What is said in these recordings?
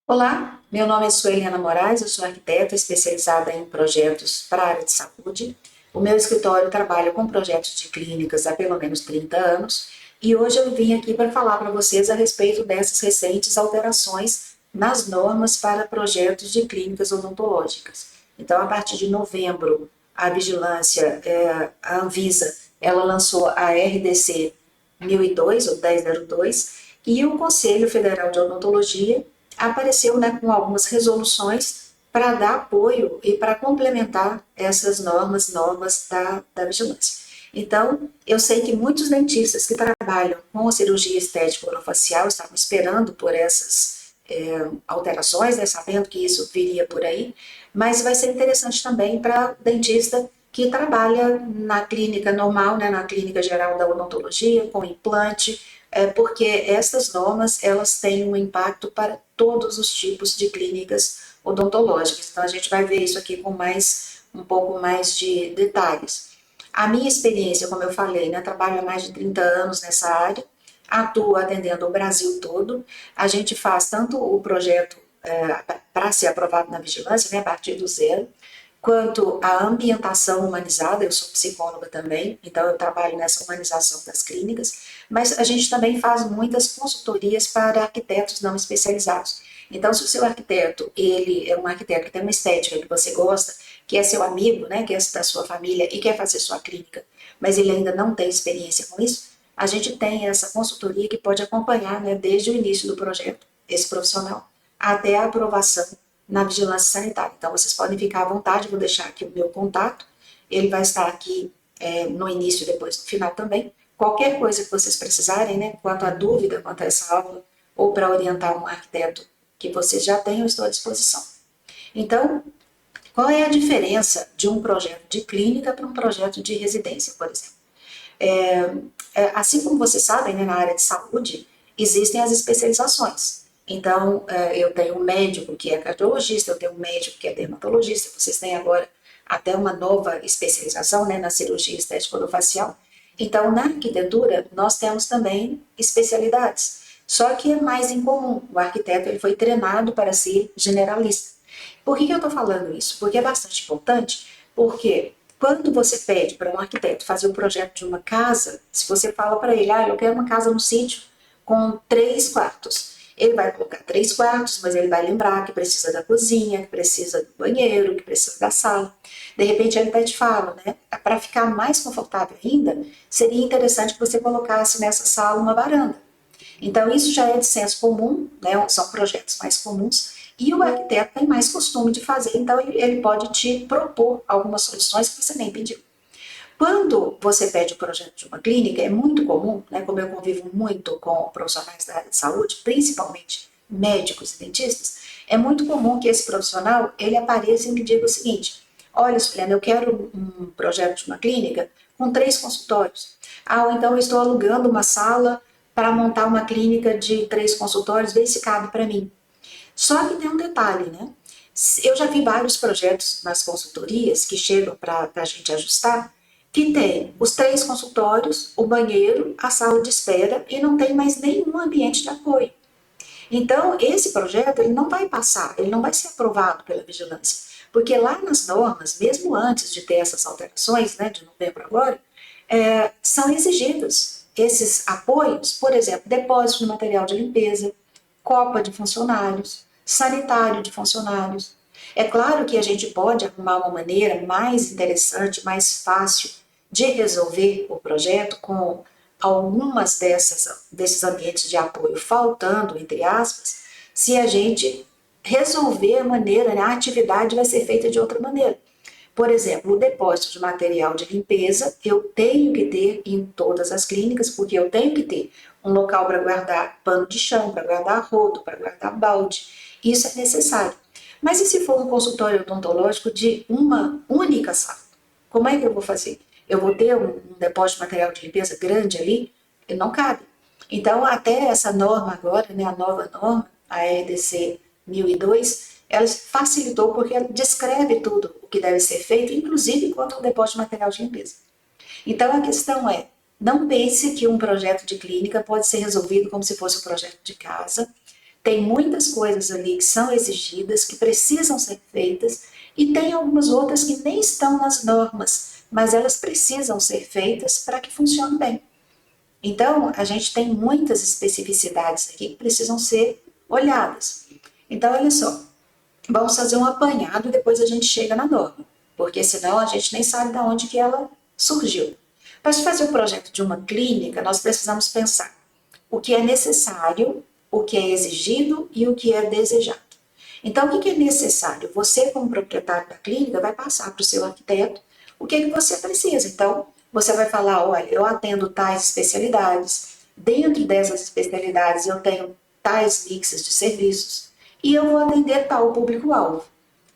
Olá, meu nome é Sueliana Moraes, eu sou arquiteta especializada em projetos para a área de saúde. O meu escritório trabalha com projetos de clínicas há pelo menos 30 anos e hoje eu vim aqui para falar para vocês a respeito dessas recentes alterações nas normas para projetos de clínicas odontológicas. Então, a partir de novembro, a vigilância, a Anvisa, ela lançou a RDC 1002, ou 1002, e o Conselho Federal de Odontologia apareceu, né, com algumas resoluções para dar apoio e para complementar essas normas novas da vigilância. Então, eu sei que muitos dentistas que trabalham com a cirurgia estética orofacial estavam esperando por essas alterações, né, sabendo que isso viria por aí, mas vai ser interessante também para o dentista que trabalha na clínica normal, né, na clínica geral da odontologia, com implante, porque essas normas elas têm um impacto para todos os tipos de clínicas odontológicas. Então a gente vai ver isso aqui com um pouco mais de detalhes. A minha experiência, como eu falei, né, trabalho há mais de 30 anos nessa área, atuo atendendo o Brasil todo. A gente faz tanto o projeto para ser aprovado na vigilância, né, a partir do zero, quanto a ambientação humanizada. Eu sou psicóloga também, então eu trabalho nessa humanização das clínicas, mas a gente também faz muitas consultorias para arquitetos não especializados. Então, se o seu arquiteto, ele é um arquiteto que tem uma estética que você gosta, que é seu amigo, né, que é da sua família e quer fazer sua clínica, mas ele ainda não tem experiência com isso, a gente tem essa consultoria que pode acompanhar, né, desde o início do projeto, esse profissional, até a aprovação na vigilância sanitária. Então, vocês podem ficar à vontade, vou deixar aqui o meu contato, ele vai estar aqui no início e depois no final também. Qualquer coisa que vocês precisarem, né, quanto à dúvida, quanto a essa aula, ou para orientar um arquiteto que vocês já têm, eu estou à disposição. Então, qual é a diferença de um projeto de clínica para um projeto de residência, por exemplo? Assim como vocês sabem, né, na área de saúde, existem as especializações. Então, eu tenho um médico que é cardiologista, eu tenho um médico que é dermatologista, vocês têm agora até uma nova especialização, né, na cirurgia estética orofacial. Então, na arquitetura, nós temos também especialidades, só que é mais incomum. O arquiteto ele foi treinado para ser generalista. Por que eu estou falando isso? Porque é bastante importante, porque quando você pede para um arquiteto fazer um projeto de uma casa, se você fala para ele, eu quero uma casa no sítio com 3 quartos, ele vai colocar 3 quartos, mas ele vai lembrar que precisa da cozinha, que precisa do banheiro, que precisa da sala. De repente ele até te fala, né? Para ficar mais confortável ainda, seria interessante que você colocasse nessa sala uma varanda. Então, isso já é de senso comum, né? São projetos mais comuns, e o arquiteto tem mais costume de fazer, então ele pode te propor algumas soluções que você nem pediu. Quando você pede o projeto de uma clínica, é muito comum, né, como eu convivo muito com profissionais da área de saúde, principalmente médicos e dentistas, é muito comum que esse profissional ele apareça e me diga o seguinte: olha, Suliana, eu quero um projeto de uma clínica com 3 consultórios. Ou então eu estou alugando uma sala para montar uma clínica de 3 consultórios, vê se cabe para mim. Só que tem um detalhe, né? Eu já vi vários projetos nas consultorias que chegam para a gente ajustar, que tem os 3 consultórios, o banheiro, a sala de espera e não tem mais nenhum ambiente de apoio. Então, esse projeto ele não vai passar, ele não vai ser aprovado pela vigilância, porque lá nas normas, mesmo antes de ter essas alterações, né, de novembro agora, são exigidos esses apoios, por exemplo, depósito de material de limpeza, copa de funcionários, sanitário de funcionários. É claro que a gente pode arrumar uma maneira mais interessante, mais fácil de resolver o projeto com algumas desses ambientes de apoio faltando, entre aspas, se a gente resolver a maneira, né, a atividade vai ser feita de outra maneira. Por exemplo, o depósito de material de limpeza eu tenho que ter em todas as clínicas, porque eu tenho que ter um local para guardar pano de chão, para guardar rodo, para guardar balde. Isso é necessário. Mas e se for um consultório odontológico de uma única sala? Como é que eu vou fazer? Eu vou ter um depósito de material de limpeza grande ali? Não cabe. Então, até essa norma agora, né, a nova norma, a EDC 1002, ela facilitou porque ela descreve tudo o que deve ser feito, inclusive quanto ao depósito de material de limpeza. Então, a questão é, não pense que um projeto de clínica pode ser resolvido como se fosse um projeto de casa. tem muitas coisas ali que são exigidas, que precisam ser feitas, e tem algumas outras que nem estão nas normas, mas elas precisam ser feitas para que funcione bem. Então, a gente tem muitas especificidades aqui que precisam ser olhadas. Então, olha só, vamos fazer um apanhado e depois a gente chega na norma, porque senão a gente nem sabe de onde que ela surgiu. Para se fazer o projeto de uma clínica, nós precisamos pensar o que é necessário, o que é exigido e o que é desejado. Então, o que é necessário? Você, como proprietário da clínica, vai passar para o seu arquiteto o que você precisa. Então, você vai falar, olha, eu atendo tais especialidades, dentro dessas especialidades eu tenho tais mixes de serviços e eu vou atender tal público-alvo.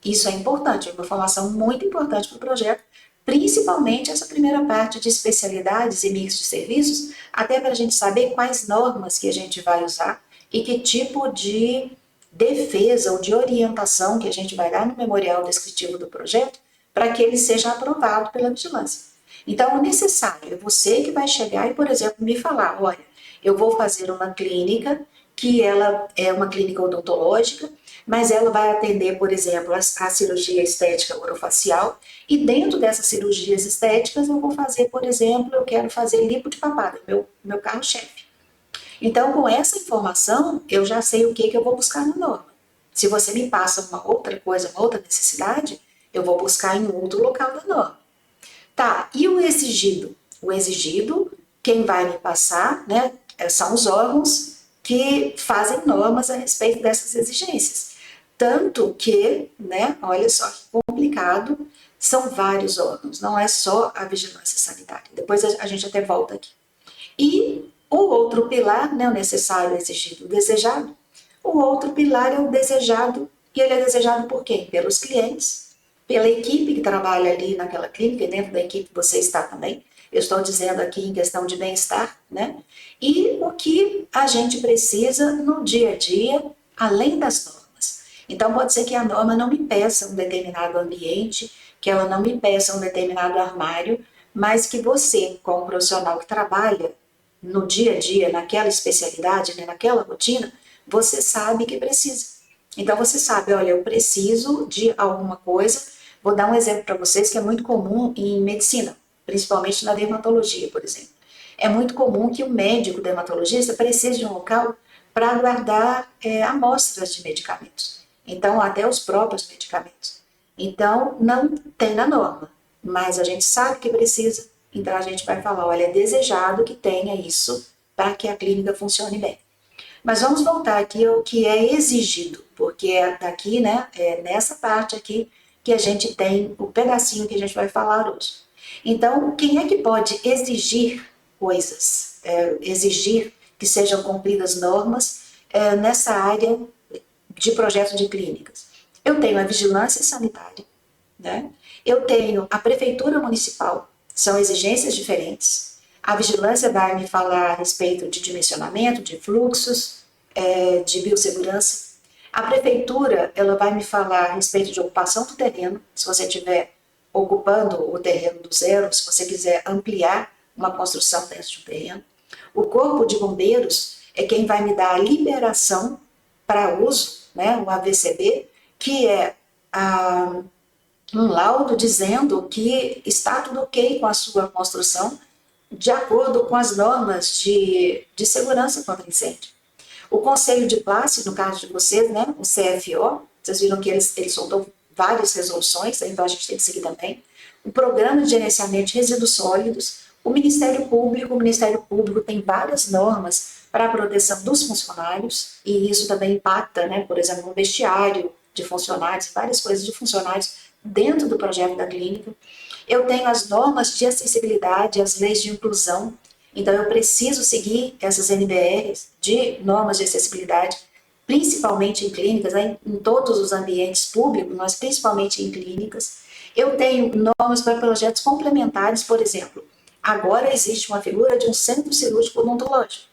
Isso é importante, é uma informação muito importante para o projeto, principalmente essa primeira parte de especialidades e mix de serviços, até para a gente saber quais normas que a gente vai usar e que tipo de defesa ou de orientação que a gente vai dar no memorial descritivo do projeto para que ele seja aprovado pela vigilância. Então, o necessário é você que vai chegar e, por exemplo, me falar, olha, eu vou fazer uma clínica que ela é uma clínica odontológica, mas ela vai atender, por exemplo, a cirurgia estética orofacial, e dentro dessas cirurgias estéticas eu vou fazer, por exemplo, eu quero fazer lipo de papada, meu carro-chefe. Então, com essa informação, eu já sei o que eu vou buscar na norma. Se você me passa uma outra coisa, uma outra necessidade, eu vou buscar em outro local da norma. Tá, e o exigido? O exigido, quem vai me passar, né, são os órgãos que fazem normas a respeito dessas exigências. Tanto que, né, olha só que complicado, são vários órgãos, não é só a vigilância sanitária. Depois a gente até volta aqui. E o outro pilar, né, o necessário, o exigido, o desejado. O outro pilar é o desejado, e ele é desejado por quem? Pelos clientes, pela equipe que trabalha ali naquela clínica, e dentro da equipe você está também. Eu estou dizendo aqui em questão de bem-estar, né? E o que a gente precisa no dia a dia, além das normas. Então, pode ser que a norma não me peça um determinado ambiente, que ela não me peça um determinado armário, mas que você, como profissional que trabalha no dia a dia, naquela especialidade, né, naquela rotina, você sabe que precisa. Então, você sabe, olha, eu preciso de alguma coisa. Vou dar um exemplo para vocês que é muito comum em medicina, principalmente na dermatologia, por exemplo. É muito comum que o médico dermatologista precise de um local para guardar amostras de medicamentos. Então, até os próprios medicamentos. Então, não tem na norma, mas a gente sabe que precisa, então a gente vai falar, olha, é desejado que tenha isso para que a clínica funcione bem. Mas vamos voltar aqui ao que é exigido, porque é daqui, né, é nessa parte aqui que a gente tem o pedacinho que a gente vai falar hoje. Então, quem é que pode exigir coisas, exigir que sejam cumpridas normas nessa área de projeto de clínicas? Eu tenho a vigilância sanitária, né? Eu tenho a prefeitura municipal, são exigências diferentes. A vigilância vai me falar a respeito de dimensionamento, de fluxos, de biossegurança. A prefeitura, ela vai me falar a respeito de ocupação do terreno, se você estiver ocupando o terreno do zero, se você quiser ampliar uma construção dentro de um terreno. O corpo de bombeiros é quem vai me dar a liberação para uso, né, o AVCB, que é um laudo dizendo que está tudo ok com a sua construção, de acordo com as normas de segurança contra incêndio. O Conselho de Classe, no caso de vocês, né, o CFO, vocês viram que ele soltou várias resoluções, então a gente tem que seguir também. O Programa de Gerenciamento de Resíduos Sólidos, o Ministério Público tem várias normas para a proteção dos funcionários, e isso também impacta, né, por exemplo, no vestiário de funcionários, várias coisas de funcionários dentro do projeto da clínica. Eu tenho as normas de acessibilidade, as leis de inclusão, então eu preciso seguir essas NBRs de normas de acessibilidade, principalmente em clínicas, né, em todos os ambientes públicos, mas principalmente em clínicas. Eu tenho normas para projetos complementares, por exemplo, agora existe uma figura de um centro cirúrgico odontológico.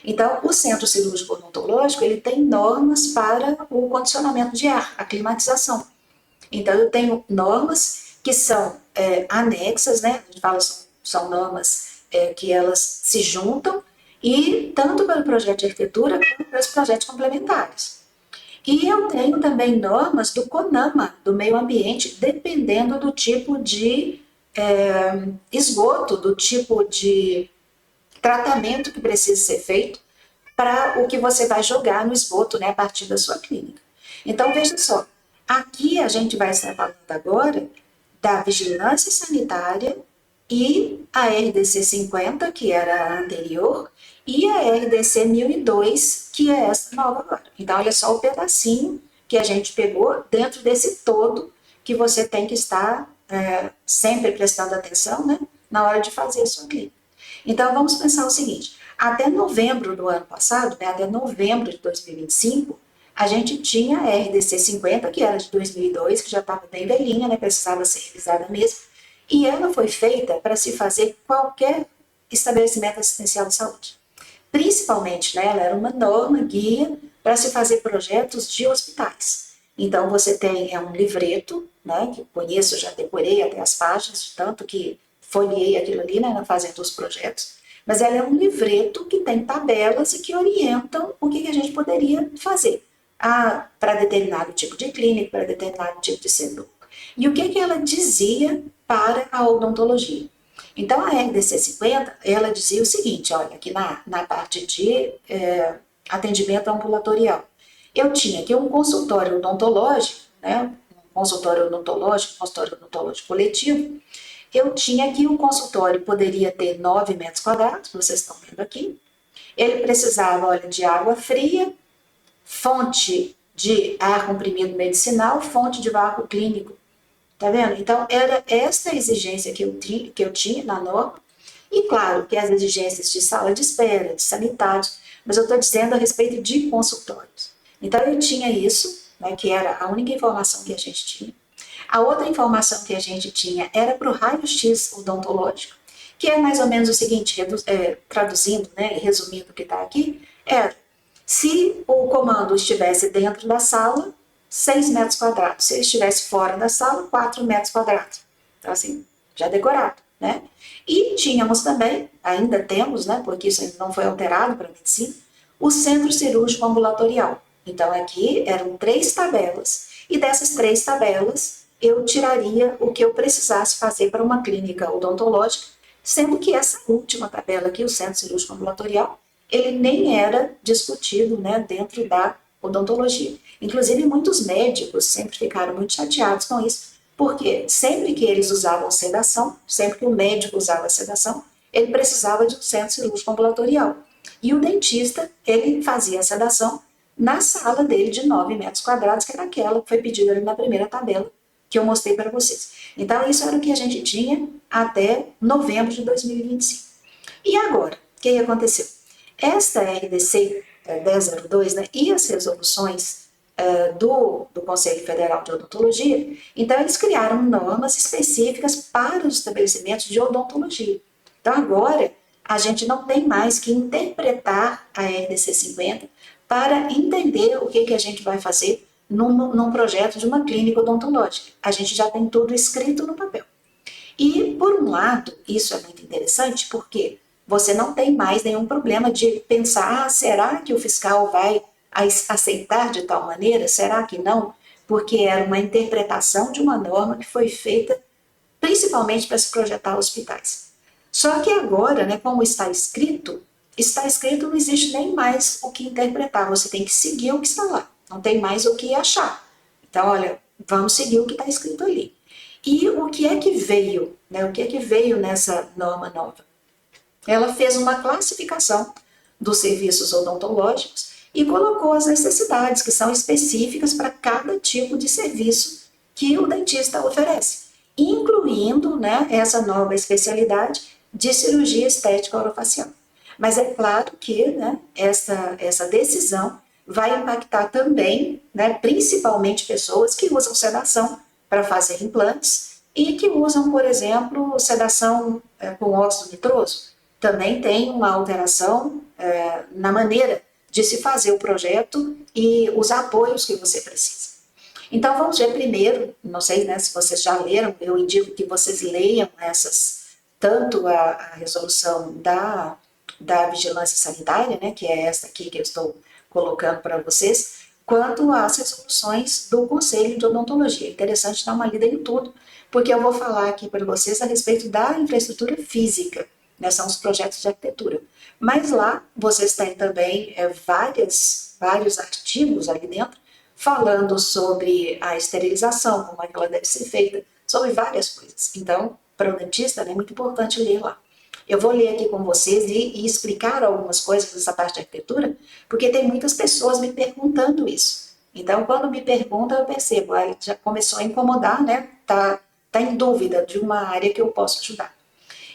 Então, o centro cirúrgico odontológico, ele tem normas para o condicionamento de ar, a climatização. Então, eu tenho normas que são anexas, né? A gente fala são normas que elas se juntam e tanto para o projeto de arquitetura quanto para os projetos complementares. E eu tenho também normas do CONAMA, do meio ambiente, dependendo do tipo de esgoto, do tipo de tratamento que precisa ser feito para o que você vai jogar no esgoto, né, a partir da sua clínica. Então, veja só, aqui a gente vai estar falando agora da vigilância sanitária e a RDC 50, que era a anterior, e a RDC 1002, que é essa nova agora. Então, olha só o pedacinho que a gente pegou dentro desse todo que você tem que estar sempre prestando atenção, né, na hora de fazer a sua clínica. Então, vamos pensar o seguinte, até novembro do ano passado, né, até novembro de 2025, a gente tinha a RDC 50, que era de 2002, que já estava bem velhinha, né, precisava ser revisada mesmo, e ela foi feita para se fazer qualquer estabelecimento assistencial de saúde. Principalmente, né, ela era uma norma guia para se fazer projetos de hospitais. Então, você tem um livreto, né, que eu conheço, já decorei até as páginas, tanto que folhei aquilo ali, né, fazendo os projetos, mas ela é um livreto que tem tabelas e que orientam o que a gente poderia fazer para determinado tipo de clínica, para determinado tipo de setor. E o que ela dizia para a odontologia? Então, a RDC 50, ela dizia o seguinte, olha, aqui na parte de atendimento ambulatorial, eu tinha aqui um consultório odontológico, né, um consultório odontológico coletivo, eu tinha aqui um consultório, poderia ter 9 metros quadrados, vocês estão vendo aqui, ele precisava, olha, de água fria, fonte de ar comprimido medicinal, fonte de vácuo clínico. Tá vendo? Então, era esta exigência que eu tinha na norma, e claro que as exigências de sala de espera, de sanitários, mas eu estou dizendo a respeito de consultórios. Então, eu tinha isso, né, que era a única informação que a gente tinha. A outra informação que a gente tinha era para o raio-x odontológico, que é mais ou menos o seguinte, traduzindo, né, resumindo o que está aqui, era se o comando estivesse dentro da sala, 6 metros quadrados. Se ele estivesse fora da sala, 4 metros quadrados. Então, assim, já decorado, né? E tínhamos também, ainda temos, né, porque isso ainda não foi alterado para a medicina, o centro cirúrgico ambulatorial. Então, aqui eram 3 tabelas, e dessas 3 tabelas eu tiraria o que eu precisasse fazer para uma clínica odontológica, sendo que essa última tabela aqui, o centro cirúrgico ambulatorial, ele nem era discutido, né, dentro da odontologia. Inclusive, muitos médicos sempre ficaram muito chateados com isso, porque sempre que eles usavam sedação, sempre que o médico usava sedação, ele precisava de um centro cirúrgico ambulatorial. E o dentista, ele fazia a sedação na sala dele de 9 metros quadrados, que era aquela que foi pedida ali na primeira tabela que eu mostrei para vocês. Então, isso era o que a gente tinha até novembro de 2025. E agora, o que aconteceu? Esta RDC 1002, né, e as resoluções do Conselho Federal de Odontologia, então eles criaram normas específicas para os estabelecimentos de odontologia. Então agora a gente não tem mais que interpretar a RDC 50 para entender o que a gente vai fazer num projeto de uma clínica odontológica. A gente já tem tudo escrito no papel. E, por um lado, isso é muito interessante porque você não tem mais nenhum problema de pensar, será que o fiscal vai aceitar de tal maneira? Será que não? Porque era uma interpretação de uma norma que foi feita principalmente para se projetar hospitais. Só que agora, né, como está escrito, não existe nem mais o que interpretar, você tem que seguir o que está lá, não tem mais o que achar. Então, olha, vamos seguir o que está escrito ali. E o que é que veio, né, o que é que veio nessa norma nova? Ela fez uma classificação dos serviços odontológicos e colocou as necessidades que são específicas para cada tipo de serviço que o dentista oferece, incluindo, né, essa nova especialidade de cirurgia estética orofacial. Mas é claro que, né, essa decisão vai impactar também, né, principalmente pessoas que usam sedação para fazer implantes e que usam, por exemplo, sedação com óxido nitroso. Também tem uma alteração na maneira de se fazer o projeto e os apoios que você precisa. Então, vamos ver primeiro, não sei, né, se vocês já leram, eu indico que vocês leiam essas, tanto a resolução da vigilância sanitária, né, que é esta aqui que eu estou colocando para vocês, quanto às resoluções do Conselho de Odontologia. É interessante dar uma lida em tudo, porque eu vou falar aqui para vocês a respeito da infraestrutura física, né, são os projetos de arquitetura. Mas lá vocês têm também vários artigos ali dentro, falando sobre a esterilização, como é que ela deve ser feita, sobre várias coisas. Então, para o dentista, é muito importante ler lá. Eu vou ler aqui com vocês e explicar algumas coisas dessa parte de arquitetura, porque tem muitas pessoas me perguntando isso. Então, quando me perguntam, eu percebo, já começou a incomodar, né? Tá em dúvida de uma área que eu posso ajudar.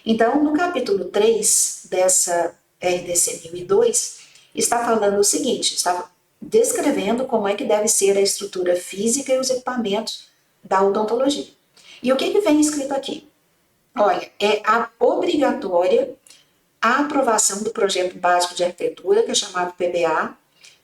Então, no capítulo 3 dessa RDC 1002, está falando o seguinte, está descrevendo como é que deve ser a estrutura física e os equipamentos da odontologia. E o que vem escrito aqui? Olha, é obrigatória a aprovação do projeto básico de arquitetura, que é chamado PBA,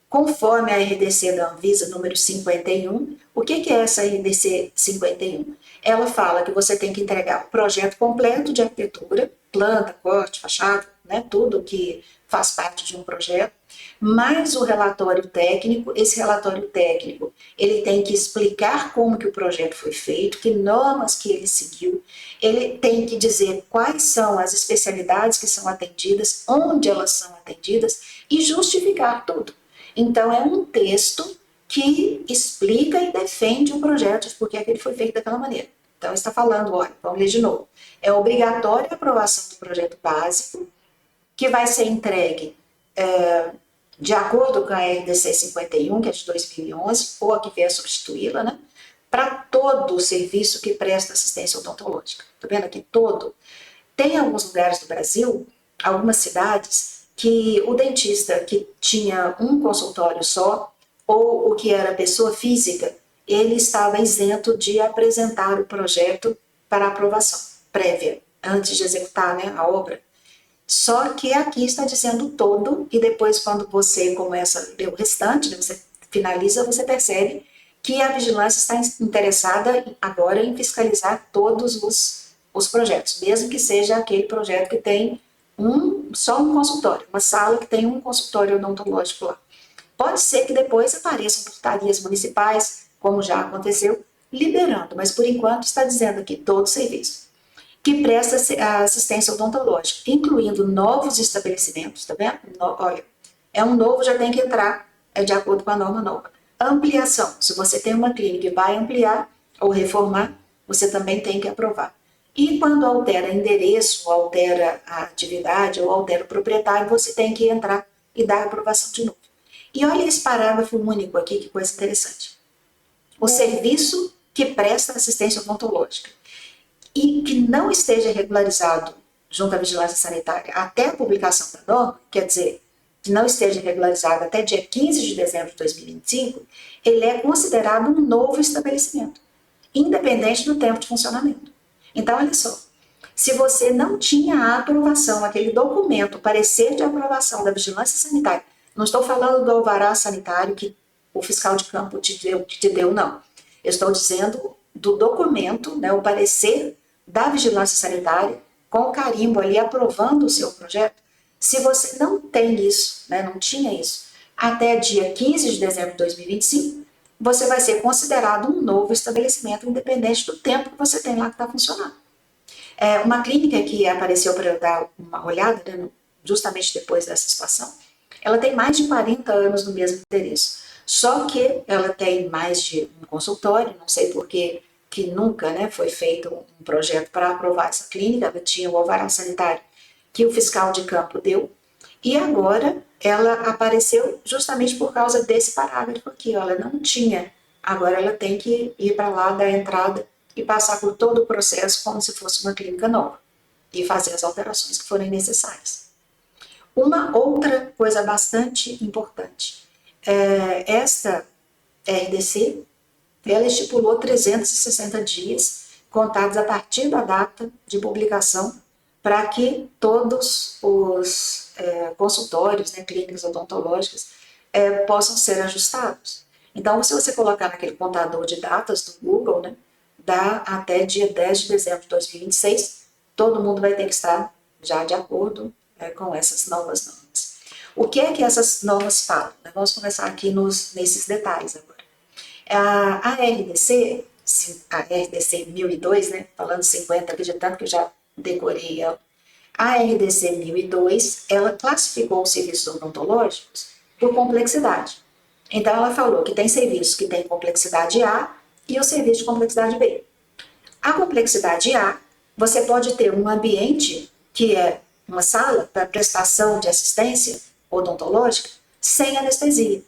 conforme a RDC da Anvisa número 51. O que é essa RDC 51? Ela fala que você tem que entregar o projeto completo de arquitetura, planta, corte, fachada, né, tudo que faz parte de um projeto, mais o relatório técnico. Esse relatório técnico, ele tem que explicar como que o projeto foi feito, que normas que ele seguiu, ele tem que dizer quais são as especialidades que são atendidas, onde elas são atendidas e justificar tudo. Então, é um texto que explica e defende o projeto de por que ele foi feito daquela maneira. Então, está falando, olha, vamos ler de novo. É obrigatória a aprovação do projeto básico, que vai ser entregue de acordo com a RDC 51, que é de 2011, ou a que vier substituí-la, né? Para todo o serviço que presta assistência odontológica. Está vendo aqui? Todo. Tem alguns lugares do Brasil, algumas cidades, que o dentista que tinha um consultório só, ou o que era pessoa física, ele estava isento de apresentar o projeto para aprovação prévia, antes de executar, né, a obra. Só que aqui está dizendo todo, e depois quando você começa a ler o restante, né, você finaliza, você percebe que a vigilância está interessada agora em fiscalizar todos os projetos, mesmo que seja aquele projeto que tem só um consultório, uma sala que tem um consultório odontológico lá. Pode ser que depois apareçam portarias municipais, como já aconteceu, liberando, mas por enquanto está dizendo aqui todo serviço que presta a assistência odontológica, incluindo novos estabelecimentos, tá vendo? Olha, é um novo, já tem que entrar de acordo com a norma nova. Ampliação, se você tem uma clínica e vai ampliar ou reformar, você também tem que aprovar. E quando altera endereço, ou altera a atividade, ou altera o proprietário, você tem que entrar e dar aprovação de novo. E olha esse parágrafo único aqui, que coisa interessante. O serviço que presta assistência odontológica e que não esteja regularizado junto à vigilância sanitária até a publicação da norma, quer dizer, que não esteja regularizado até dia 15 de dezembro de 2025, ele é considerado um novo estabelecimento, independente do tempo de funcionamento. Então, olha só, se você não tinha a aprovação, aquele documento, parecer de aprovação da vigilância sanitária, não estou falando do alvará sanitário que o fiscal de campo te deu, não. Eu estou dizendo do documento, né, o parecer da vigilância sanitária, com o carimbo ali aprovando o seu projeto. Se você não tem isso, né, não tinha isso, até dia 15 de dezembro de 2025, você vai ser considerado um novo estabelecimento, independente do tempo que você tem lá que está funcionando. Uma clínica que apareceu para eu dar uma olhada, né, justamente depois dessa situação, ela tem mais de 40 anos no mesmo endereço. Só que ela tem mais de um consultório, não sei por que nunca, né, foi feito um projeto para aprovar essa clínica, ela tinha o alvará sanitário que o fiscal de campo deu, e agora ela apareceu justamente por causa desse parágrafo aqui, ela não tinha, agora ela tem que ir para lá, dar entrada e passar por todo o processo como se fosse uma clínica nova e fazer as alterações que forem necessárias. Uma outra coisa bastante importante, esta RDC, ela estipulou 360 dias contados a partir da data de publicação para que todos os consultórios, né, clínicas odontológicas, possam ser ajustados. Então, se você colocar naquele contador de datas do Google, né, dá até dia 10 de dezembro de 2026, todo mundo vai ter que estar já de acordo com essas novas normas. O que é que essas normas falam? Vamos começar aqui nesses detalhes agora. A RDC 1002, né, falando 50 aqui de tanto que eu já decorei ela, a RDC 1002, ela classificou os serviços odontológicos por complexidade. Então, ela falou que tem serviços que têm complexidade A e o serviço de complexidade B. A complexidade A, você pode ter um ambiente, que é uma sala para prestação de assistência odontológica, sem anestesia.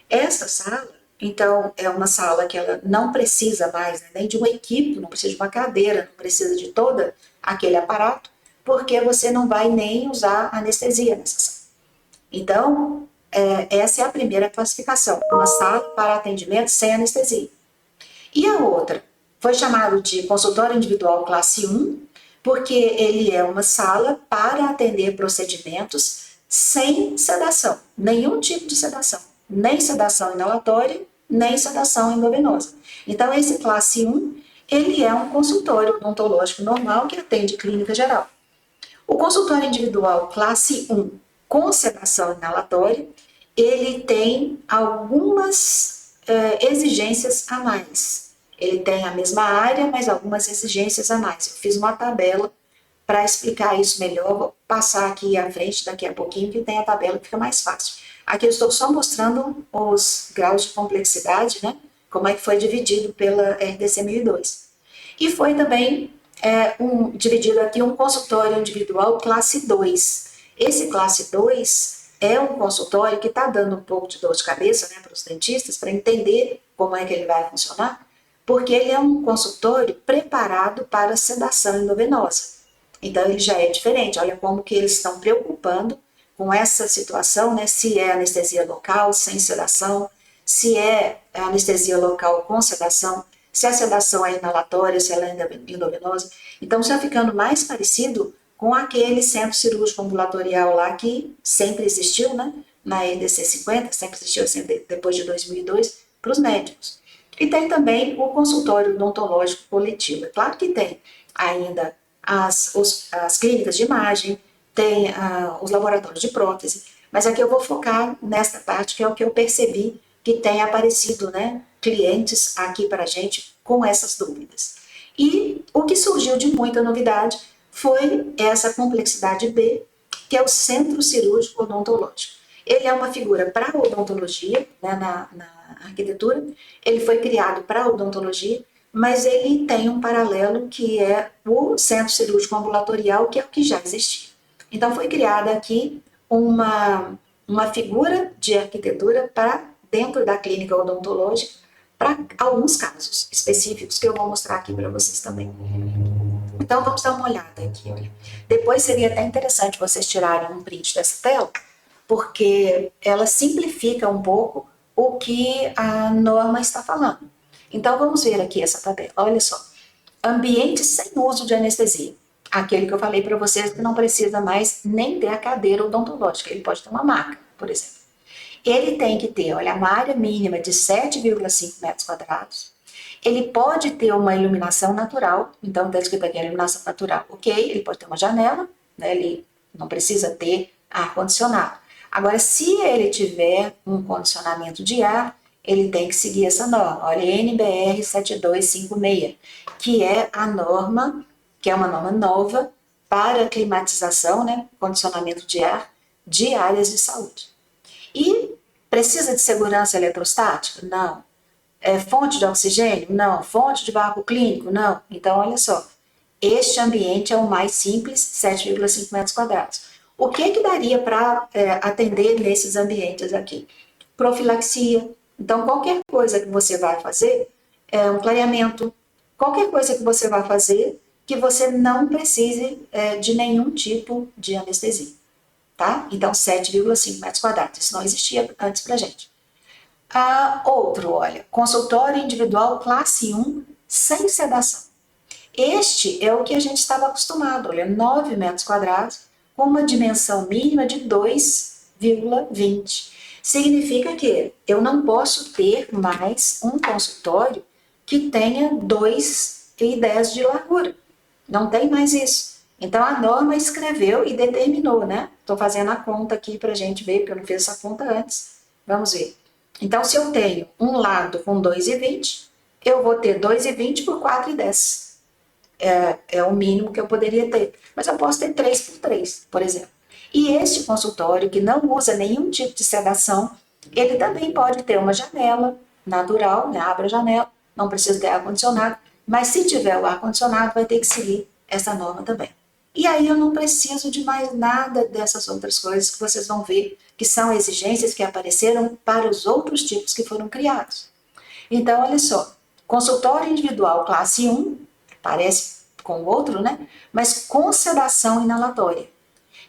Essa sala, então, é uma sala que ela não precisa mais, né, nem de uma equipe, não precisa de uma cadeira, não precisa de todo aquele aparato, porque você não vai nem usar anestesia nessa sala. Então, essa é a primeira classificação, uma sala para atendimento sem anestesia. E a outra foi chamado de consultório individual classe 1, porque ele é uma sala para atender procedimentos sem sedação, nenhum tipo de sedação, nem sedação inalatória, nem sedação endovenosa. Então, esse classe 1, ele é um consultório odontológico normal que atende clínica geral. O consultório individual classe 1 com sedação inalatória, ele tem algumas exigências a mais. Ele tem a mesma área, mas algumas exigências a mais. Eu fiz uma tabela para explicar isso melhor, vou passar aqui à frente daqui a pouquinho, que tem a tabela que fica mais fácil. Aqui eu estou só mostrando os graus de complexidade, né? Como é que foi dividido pela RDC 1002. E foi também dividido aqui um consultório individual classe 2. Esse classe 2 é um consultório que está dando um pouco de dor de cabeça, né, para os dentistas, para entender como é que ele vai funcionar, porque ele é um consultório preparado para sedação endovenosa. Então, ele já é diferente. Olha como que eles estão preocupando com essa situação, né? Se é anestesia local, sem sedação, se é anestesia local com sedação, se a sedação é inalatória, se ela é endovenosa. Então, está ficando mais parecido com aquele centro cirúrgico ambulatorial lá que sempre existiu, né? Na EDC 50, sempre existiu assim, depois de 2002, para os médicos. E tem também o consultório odontológico coletivo. É claro que tem ainda as clínicas de imagem, tem os laboratórios de prótese, mas aqui eu vou focar nesta parte que é o que eu percebi que tem aparecido, né, clientes aqui para a gente com essas dúvidas. E o que surgiu de muita novidade foi essa complexidade B, que é o centro cirúrgico odontológico. Ele é uma figura para a odontologia, né, na arquitetura, ele foi criado para a odontologia, mas ele tem um paralelo que é o centro cirúrgico ambulatorial, que é o que já existia. Então foi criada aqui uma figura de arquitetura para dentro da clínica odontológica, para alguns casos específicos que eu vou mostrar aqui para vocês também. Então vamos dar uma olhada aqui. Olha. Depois seria até interessante vocês tirarem um print dessa tela, porque ela simplifica um pouco o que a norma está falando. Então vamos ver aqui essa tabela. Olha só. Ambiente sem uso de anestesia. Aquele que eu falei para vocês que não precisa mais nem ter a cadeira odontológica. Ele pode ter uma maca, por exemplo. Ele tem que ter, olha, uma área mínima de 7,5 metros quadrados. Ele pode ter uma iluminação natural. Então, está escrito aqui a iluminação natural. Ok, ele pode ter uma janela, né? Ele não precisa ter ar-condicionado. Agora, se ele tiver um condicionamento de ar, ele tem que seguir essa norma. Olha, NBR 7256, que é a norma, que é uma norma nova para climatização, né, condicionamento de ar de áreas de saúde. E precisa de segurança eletrostática? Não. Fonte de oxigênio? Não. Fonte de vácuo clínico? Não. Então, olha só, este ambiente é o mais simples, 7,5 metros quadrados. O que daria para atender nesses ambientes aqui? Profilaxia. Então, qualquer coisa que você vai fazer, um clareamento, qualquer coisa que você vai fazer, que você não precise de nenhum tipo de anestesia, tá? Então, 7,5 metros quadrados. Isso não existia antes pra gente. Outro, olha, consultório individual classe 1, sem sedação. Este é o que a gente estava acostumado, olha, 9 metros quadrados, com uma dimensão mínima de 2,20. Significa que eu não posso ter mais um consultório que tenha 2,10 de largura. Não tem mais isso. Então, a norma escreveu e determinou, né? Estou fazendo a conta aqui para a gente ver, porque eu não fiz essa conta antes. Vamos ver. Então, se eu tenho um lado com 2,20, eu vou ter 2,20 por 4,10. É o mínimo que eu poderia ter. Mas eu posso ter 3 por 3, por exemplo. E este consultório, que não usa nenhum tipo de sedação, ele também pode ter uma janela natural, né? Abre a janela, não precisa ter ar-condicionado, mas se tiver o ar-condicionado, vai ter que seguir essa norma também. E aí eu não preciso de mais nada dessas outras coisas que vocês vão ver, que são exigências que apareceram para os outros tipos que foram criados. Então, olha só, consultório individual classe 1, parece com o outro, né? Mas com sedação inalatória.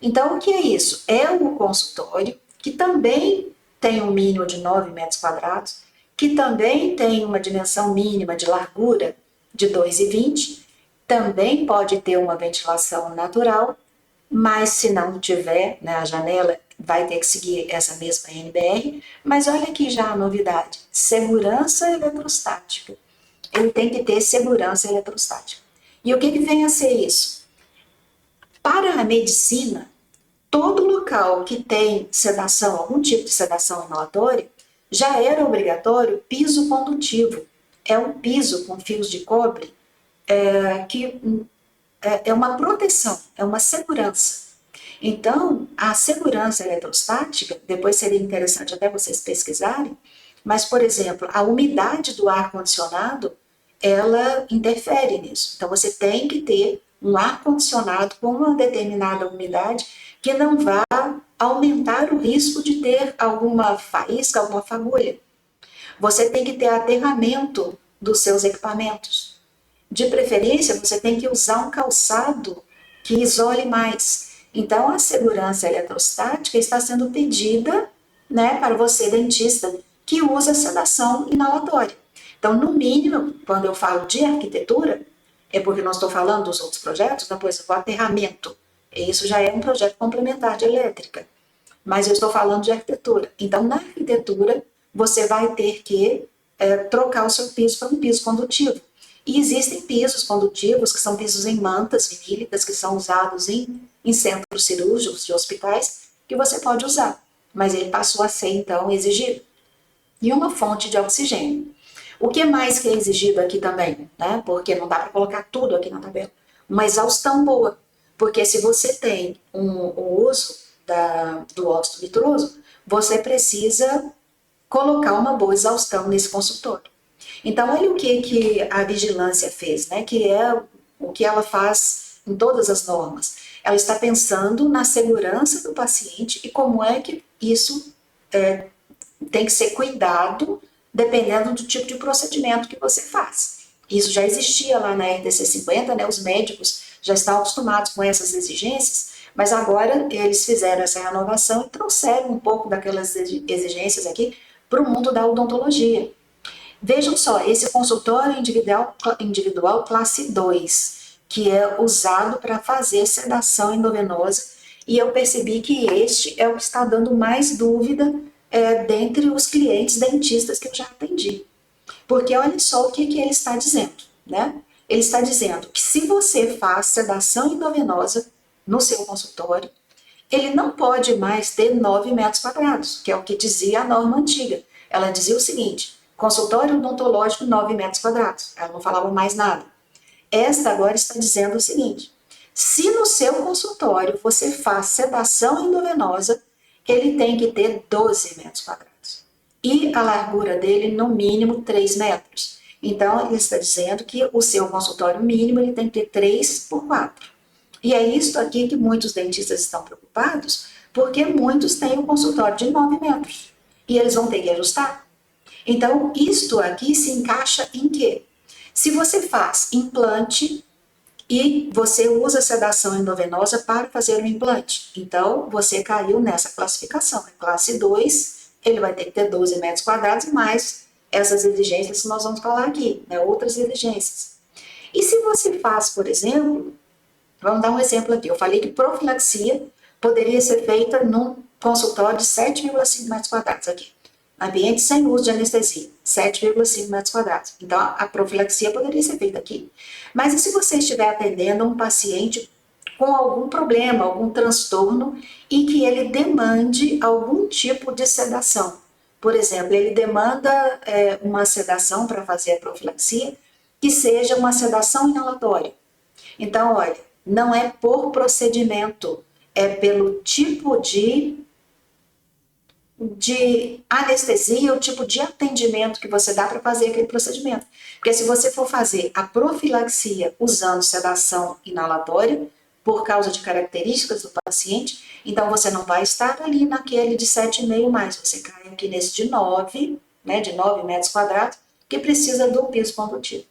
Então, o que é isso? É um consultório que também tem um mínimo de 9 metros quadrados, que também tem uma dimensão mínima de largura de 2,20, também pode ter uma ventilação natural, mas se não tiver, né, a janela vai ter que seguir essa mesma NBR. Mas olha aqui já a novidade: segurança eletrostática. Ele tem que ter segurança eletrostática. E o que vem a ser isso? Para a medicina, todo local que tem sedação, algum tipo de sedação inalatória, já era obrigatório piso condutivo. É um piso com fios de cobre que é uma proteção, é uma segurança. Então, a segurança eletrostática, depois seria interessante até vocês pesquisarem, mas, por exemplo, a umidade do ar-condicionado, ela interfere nisso. Então, você tem que ter um ar-condicionado com uma determinada umidade que não vá aumentar o risco de ter alguma faísca, alguma fagulha. Você tem que ter aterramento dos seus equipamentos. De preferência, você tem que usar um calçado que isole mais. Então, a segurança eletrostática está sendo pedida, né, para você, dentista, que usa sedação inalatória. Então, no mínimo, quando eu falo de arquitetura, é porque não estou falando dos outros projetos, depois o aterramento. Isso já é um projeto complementar de elétrica. Mas eu estou falando de arquitetura. Então, na arquitetura, você vai ter que trocar o seu piso para um piso condutivo. E existem pisos condutivos, que são pisos em mantas vinílicas, que são usados em centros cirúrgicos de hospitais, que você pode usar. Mas ele passou a ser, então, exigido. E uma fonte de oxigênio. O que mais que é exigido aqui também, né? Porque não dá para colocar tudo aqui na tabela. Uma exaustão boa. Porque se você tem um uso do óxido nitroso, você precisa colocar uma boa exaustão nesse consultório. Então, olha o que a vigilância fez, né? Que é o que ela faz em todas as normas. Ela está pensando na segurança do paciente e como é que isso tem que ser cuidado dependendo do tipo de procedimento que você faz. Isso já existia lá na RDC 50, né? Os médicos já estão acostumados com essas exigências, mas agora eles fizeram essa renovação e trouxeram um pouco daquelas exigências aqui para o mundo da odontologia. Vejam só, esse consultório individual classe 2, que é usado para fazer sedação endovenosa, e eu percebi que este é o que está dando mais dúvida dentre os clientes dentistas que eu já atendi. Porque olha só o que ele está dizendo, né? Ele está dizendo que se você faz sedação endovenosa no seu consultório, ele não pode mais ter 9 metros quadrados, que é o que dizia a norma antiga. Ela dizia o seguinte: consultório odontológico 9 metros quadrados. Ela não falava mais nada. Esta agora está dizendo o seguinte: se no seu consultório você faz sedação endovenosa, ele tem que ter 12 metros quadrados. E a largura dele, no mínimo, 3 metros. Então, ele está dizendo que o seu consultório mínimo ele tem que ter 3 por 4. E é isso aqui que muitos dentistas estão preocupados, porque muitos têm um consultório de 9 metros. E eles vão ter que ajustar. Então, isto aqui se encaixa em quê? Se você faz implante e você usa sedação endovenosa para fazer o implante, então você caiu nessa classificação. É classe 2, ele vai ter que ter 12 metros quadrados mais essas exigências que nós vamos falar aqui, né? Outras exigências. E se você faz, por exemplo, vamos dar um exemplo aqui, eu falei que profilaxia poderia ser feita num consultório de 7,5 metros quadrados aqui. Ambiente sem uso de anestesia, 7,5 metros quadrados. Então, a profilaxia poderia ser feita aqui. Mas e se você estiver atendendo um paciente com algum problema, algum transtorno e que ele demande algum tipo de sedação. Por exemplo, ele demanda uma sedação para fazer a profilaxia que seja uma sedação inalatória. Então, olha, não é por procedimento, é pelo tipo de anestesia, o tipo de atendimento que você dá para fazer aquele procedimento. Porque se você for fazer a profilaxia usando sedação inalatória, por causa de características do paciente, então você não vai estar ali naquele de 7,5 mais, você cai aqui nesse de 9, né, de 9 metros quadrados, que precisa do piso condutivo.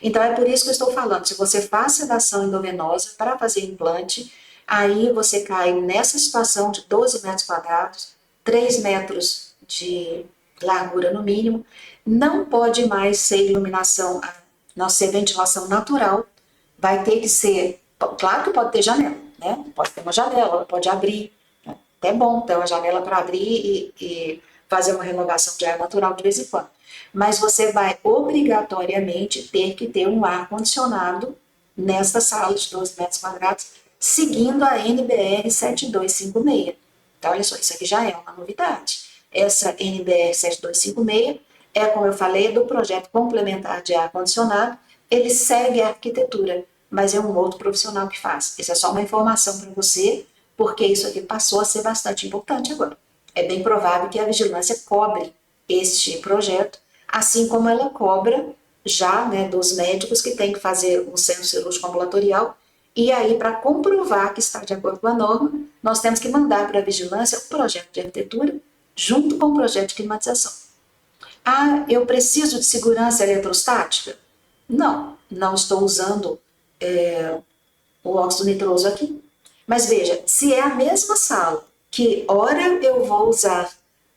Então é por isso que eu estou falando, se você faz sedação endovenosa para fazer implante, aí você cai nessa situação de 12 metros quadrados, 3 metros de largura no mínimo, não pode mais ser iluminação, não ser ventilação natural, vai ter que ser, claro que pode ter janela, né? Pode ter uma janela, pode abrir, né? Até bom ter uma janela para abrir e fazer uma renovação de ar natural de vez em quando. Mas você vai obrigatoriamente ter que ter um ar condicionado nesta sala de 12 metros quadrados, seguindo a NBR 7256. Então, olha só, isso aqui já é uma novidade. Essa NBR 7256 é, como eu falei, do projeto complementar de ar condicionado. Ele segue a arquitetura, mas é um outro profissional que faz. Isso é só uma informação para você, porque isso aqui passou a ser bastante importante agora. É bem provável que a vigilância cobre este projeto, assim como ela cobra já, né, dos médicos que têm que fazer um centro cirúrgico ambulatorial, e aí, para comprovar que está de acordo com a norma, nós temos que mandar para a vigilância o projeto de arquitetura junto com o projeto de climatização. Ah, eu preciso de segurança eletrostática? Não, não estou usando o óxido nitroso aqui. Mas veja, se é a mesma sala, que ora eu vou usar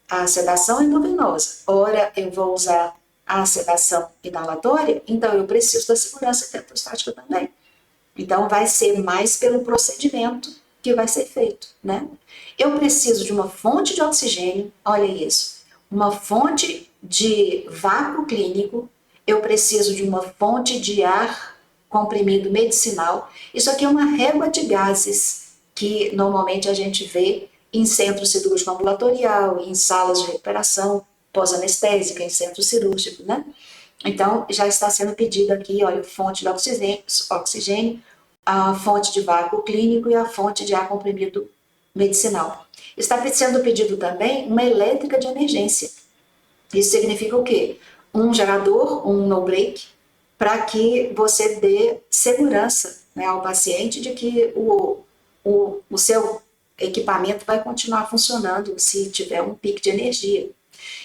a sedação endovenosa, ora eu vou usar a sedação inalatória, então eu preciso da segurança eletrostática também. Então vai ser mais pelo procedimento que vai ser feito, né? Eu preciso de uma fonte de oxigênio, olha isso, uma fonte de vácuo clínico, eu preciso de uma fonte de ar comprimido medicinal. Isso aqui é uma régua de gases que normalmente a gente vê em centro cirúrgico ambulatorial, em salas de recuperação pós-anestésica, em centro cirúrgico, né? Então, já está sendo pedido aqui, olha, fonte de oxigênio, a fonte de vácuo clínico e a fonte de ar comprimido medicinal. Está sendo pedido também uma elétrica de emergência. Isso significa o quê? Um gerador, um no-break, para que você dê segurança, né, ao paciente de que o seu equipamento vai continuar funcionando se tiver um pico de energia.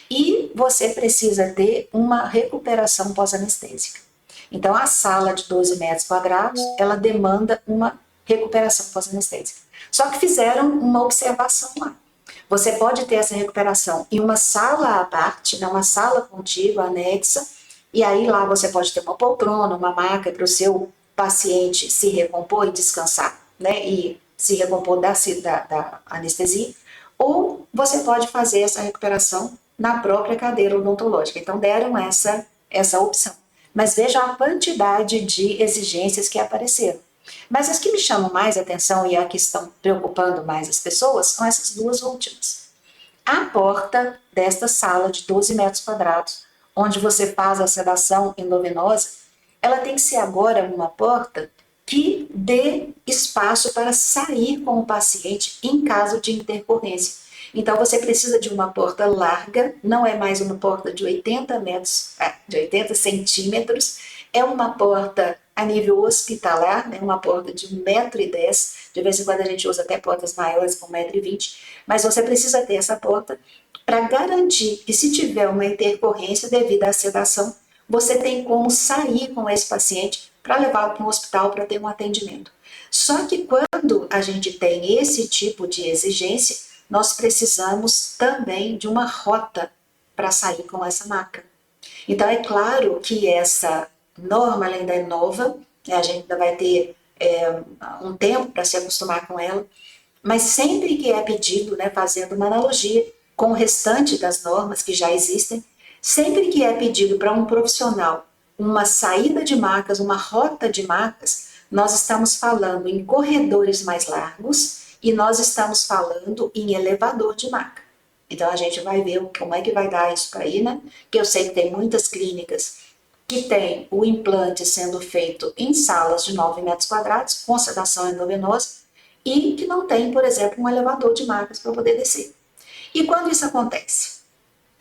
E você precisa ter uma recuperação pós-anestésica. Então, a sala de 12 metros quadrados, ela demanda uma recuperação pós-anestésica. Só que fizeram uma observação lá. Você pode ter essa recuperação em uma sala à parte, uma sala contígua, anexa, e aí lá você pode ter uma poltrona, uma maca para o seu paciente se recompor e descansar, né, e se recompor da anestesia, ou você pode fazer essa recuperação na própria cadeira odontológica. Então deram essa opção. Mas veja a quantidade de exigências que apareceram. Mas as que me chamam mais atenção e a que estão preocupando mais as pessoas são essas duas últimas. A porta desta sala de 12 metros quadrados, onde você faz a sedação endovenosa, ela tem que ser agora uma porta que dê espaço para sair com o paciente em caso de intercorrência. Então você precisa de uma porta larga, não é mais uma porta de 80 metros, de 80 centímetros, é uma porta a nível hospitalar, né, uma porta de 1,10 m, de vez em quando a gente usa até portas maiores com 1,20 m, mas você precisa ter essa porta para garantir que se tiver uma intercorrência devido à sedação, você tem como sair com esse paciente para levá-lo para um hospital para ter um atendimento. Só que quando a gente tem esse tipo de exigência, nós precisamos também de uma rota para sair com essa maca. Então é claro que essa norma ela ainda é nova, a gente ainda vai ter um tempo para se acostumar com ela, mas sempre que é pedido, né, fazendo uma analogia com o restante das normas que já existem, sempre que é pedido para um profissional uma saída de macas, uma rota de macas, nós estamos falando em corredores mais largos e nós estamos falando em elevador de maca. Então a gente vai ver como é que vai dar isso aí, né? Que eu sei que tem muitas clínicas que tem o implante sendo feito em salas de 9 metros quadrados, com sedação endovenosa, e que não tem, por exemplo, um elevador de macas para poder descer. E quando isso acontece?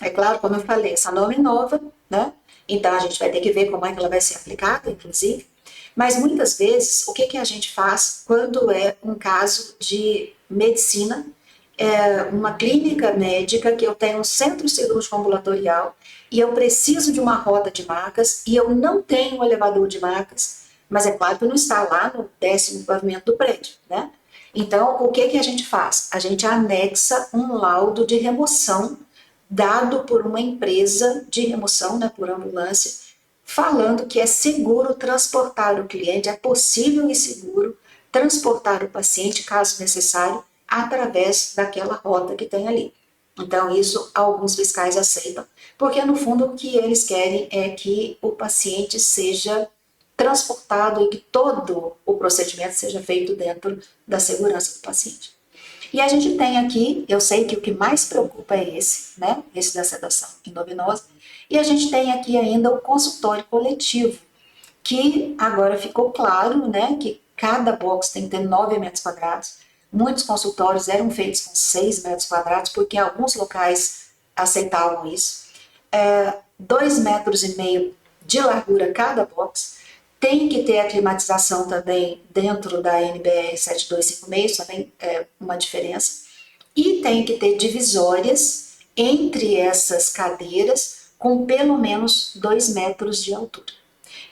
É claro, como eu falei, essa norma é nova, né? Então a gente vai ter que ver como é que ela vai ser aplicada, inclusive. Mas muitas vezes, o que, que a gente faz quando é um caso de medicina, uma clínica médica que eu tenho um centro cirúrgico ambulatorial e eu preciso de uma roda de macas e eu não tenho um elevador de macas, mas é claro que não está lá no 10º pavimento do prédio, né? Então, o que, que a gente faz? A gente anexa um laudo de remoção dado por uma empresa de remoção, né, por ambulância, falando que é seguro transportar o cliente, é possível e seguro transportar o paciente, caso necessário, através daquela rota que tem ali. Então, isso alguns fiscais aceitam, porque no fundo o que eles querem é que o paciente seja transportado e que todo o procedimento seja feito dentro da segurança do paciente. E a gente tem aqui, eu sei que o que mais preocupa é esse, né? Esse da sedação endovenosa. E a gente tem aqui ainda o consultório coletivo, que agora ficou claro, né, que cada box tem que ter 9 metros quadrados. Muitos consultórios eram feitos com 6 metros quadrados, porque alguns locais aceitavam isso. 2,5 metros de largura cada box. Tem que ter a climatização também dentro da NBR 7256, também é uma diferença. E tem que ter divisórias entre essas cadeiras com pelo menos 2 metros de altura.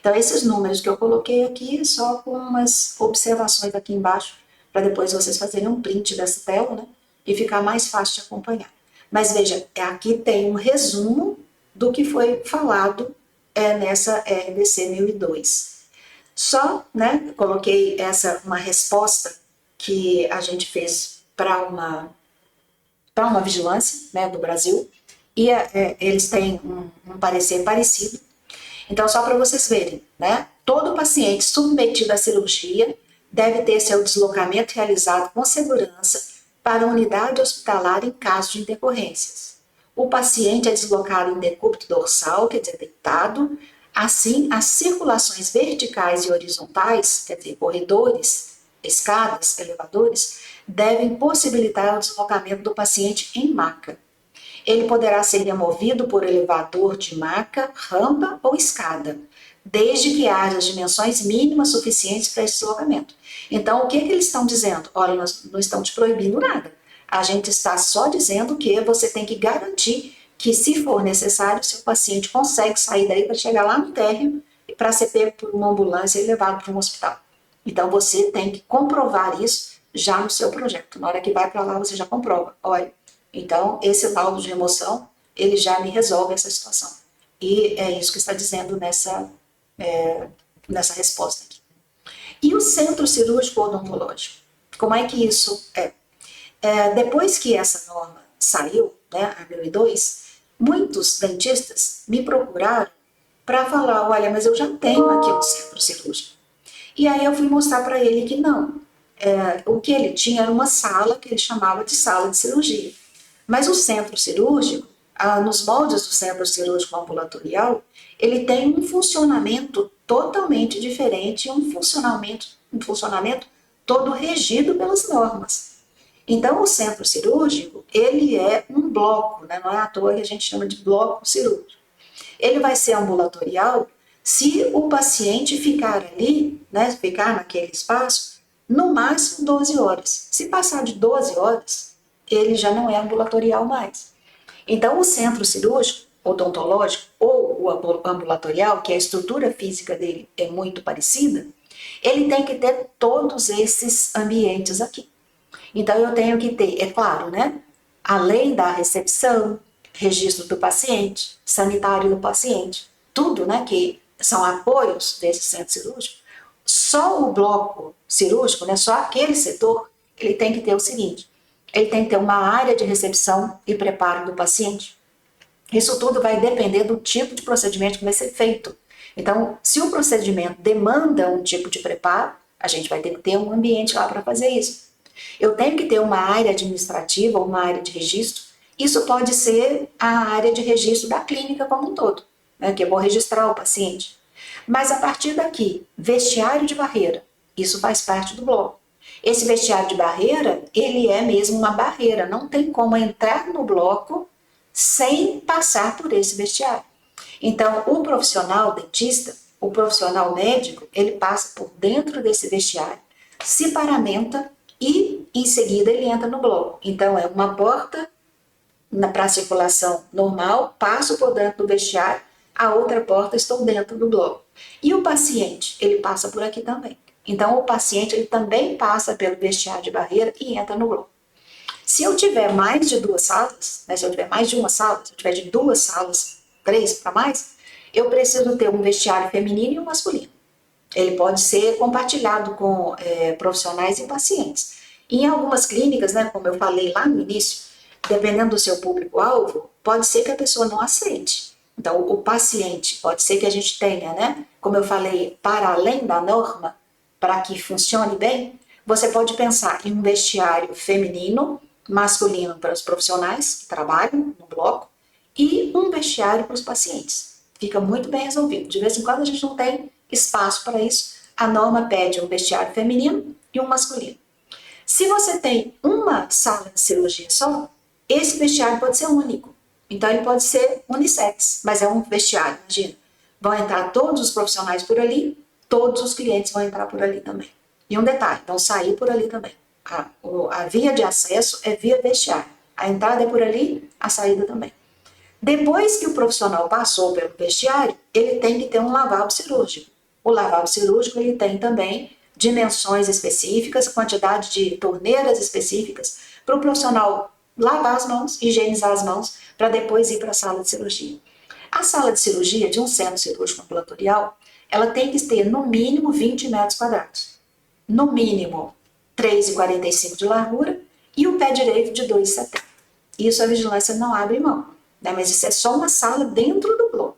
Então, esses números que eu coloquei aqui, só com umas observações aqui embaixo, para depois vocês fazerem um print dessa tela, né? E ficar mais fácil de acompanhar. Mas veja, aqui tem um resumo do que foi falado nessa RDC 1002. Só, né, coloquei uma resposta que a gente fez para uma vigilância, né, do Brasil, e eles têm um parecer parecido. Então, só para vocês verem, né, todo paciente submetido à cirurgia deve ter seu deslocamento realizado com segurança para a unidade hospitalar em caso de intercorrências. O paciente é deslocado em decúbito dorsal, quer dizer, deitado. Assim, as circulações verticais e horizontais, quer dizer, corredores, escadas, elevadores, devem possibilitar o deslocamento do paciente em maca. Ele poderá ser removido por elevador de maca, rampa ou escada, desde que haja as dimensões mínimas suficientes para esse deslocamento. Então, o que eles estão dizendo? Olha, nós não estamos te proibindo nada. A gente está só dizendo que você tem que garantir que, se for necessário, seu paciente consegue sair daí para chegar lá no térreo e para ser pego por uma ambulância e levado para um hospital. Então, você tem que comprovar isso já no seu projeto. Na hora que vai para lá, você já comprova. Olha, então, esse laudo de remoção, ele já me resolve essa situação. E é isso que está dizendo nessa resposta aqui. E o centro cirúrgico odontológico? Como é que isso é? Depois que essa norma saiu, né, a 1002, muitos dentistas me procuraram para falar, olha, mas eu já tenho aqui um centro cirúrgico. E aí eu fui mostrar para ele que não. O que ele tinha era uma sala que ele chamava de sala de cirurgia. Mas o centro cirúrgico, nos moldes do centro cirúrgico ambulatorial, ele tem um funcionamento totalmente diferente, um funcionamento todo regido pelas normas. Então, o centro cirúrgico, ele é um bloco, né? Não é à toa que a gente chama de bloco cirúrgico. Ele vai ser ambulatorial se o paciente ficar ali, né, ficar naquele espaço, no máximo 12 horas. Se passar de 12 horas, ele já não é ambulatorial mais. Então, o centro cirúrgico, odontológico, ou o ambulatorial, que a estrutura física dele é muito parecida, ele tem que ter todos esses ambientes aqui. Então, eu tenho que ter, é claro, né? Além da recepção, registro do paciente, sanitário do paciente, tudo, né? Que são apoios desse centro cirúrgico. Só o bloco cirúrgico, né? Só aquele setor, ele tem que ter o seguinte: ele tem que ter uma área de recepção e preparo do paciente. Isso tudo vai depender do tipo de procedimento que vai ser feito. Então, se o procedimento demanda um tipo de preparo, A gente vai ter que ter um ambiente lá para fazer isso. Eu tenho que ter uma área administrativa ou uma área de registro. Isso pode ser a área de registro da clínica como um todo, né, que eu vou registrar o paciente. Mas a partir daqui, vestiário de barreira, isso faz parte do bloco. Esse vestiário de barreira, ele é mesmo uma barreira, não tem como entrar no bloco sem passar por esse vestiário. Então, o profissional dentista, o profissional médico, ele passa por dentro desse vestiário, se paramenta e, em seguida, ele entra no bloco. Então, é uma porta para a circulação normal, passo por dentro do vestiário, a outra porta estou dentro do bloco. E o paciente, ele passa por aqui também. Então, o paciente, ele também passa pelo vestiário de barreira e entra no bloco. Se eu tiver mais de duas salas, né, se eu tiver mais de uma sala, se eu tiver de duas salas, 3 para mais, eu preciso ter um vestiário feminino e um masculino. Ele pode ser compartilhado com profissionais e pacientes. Em algumas clínicas, né, como eu falei lá no início, dependendo do seu público-alvo, pode ser que a pessoa não aceite. Então, o paciente, pode ser que a gente tenha, né, como eu falei, para além da norma, para que funcione bem, você pode pensar em um vestiário feminino, masculino para os profissionais que trabalham no bloco, e um vestiário para os pacientes. Fica muito bem resolvido. De vez em quando a gente não tem espaço para isso. A norma pede um vestiário feminino e um masculino. Se você tem uma sala de cirurgia só, esse vestiário pode ser único. Então ele pode ser unissex, mas é um vestiário, imagina. Vão entrar todos os profissionais por ali, todos os clientes vão entrar por ali também. E um detalhe, vão sair por ali também. A via de acesso é via vestiário. A entrada é por ali, a saída também. Depois que o profissional passou pelo vestiário, ele tem que ter um lavabo cirúrgico. O lavabo cirúrgico ele tem também dimensões específicas, quantidade de torneiras específicas para o profissional lavar as mãos, higienizar as mãos, para depois ir para a sala de cirurgia. A sala de cirurgia de um centro cirúrgico ambulatorial, ela tem que ter no mínimo 20 metros quadrados. No mínimo 3,45 de largura e o pé direito de 2,70. Isso a vigilância não abre mão, né? Mas isso é só uma sala dentro do bloco.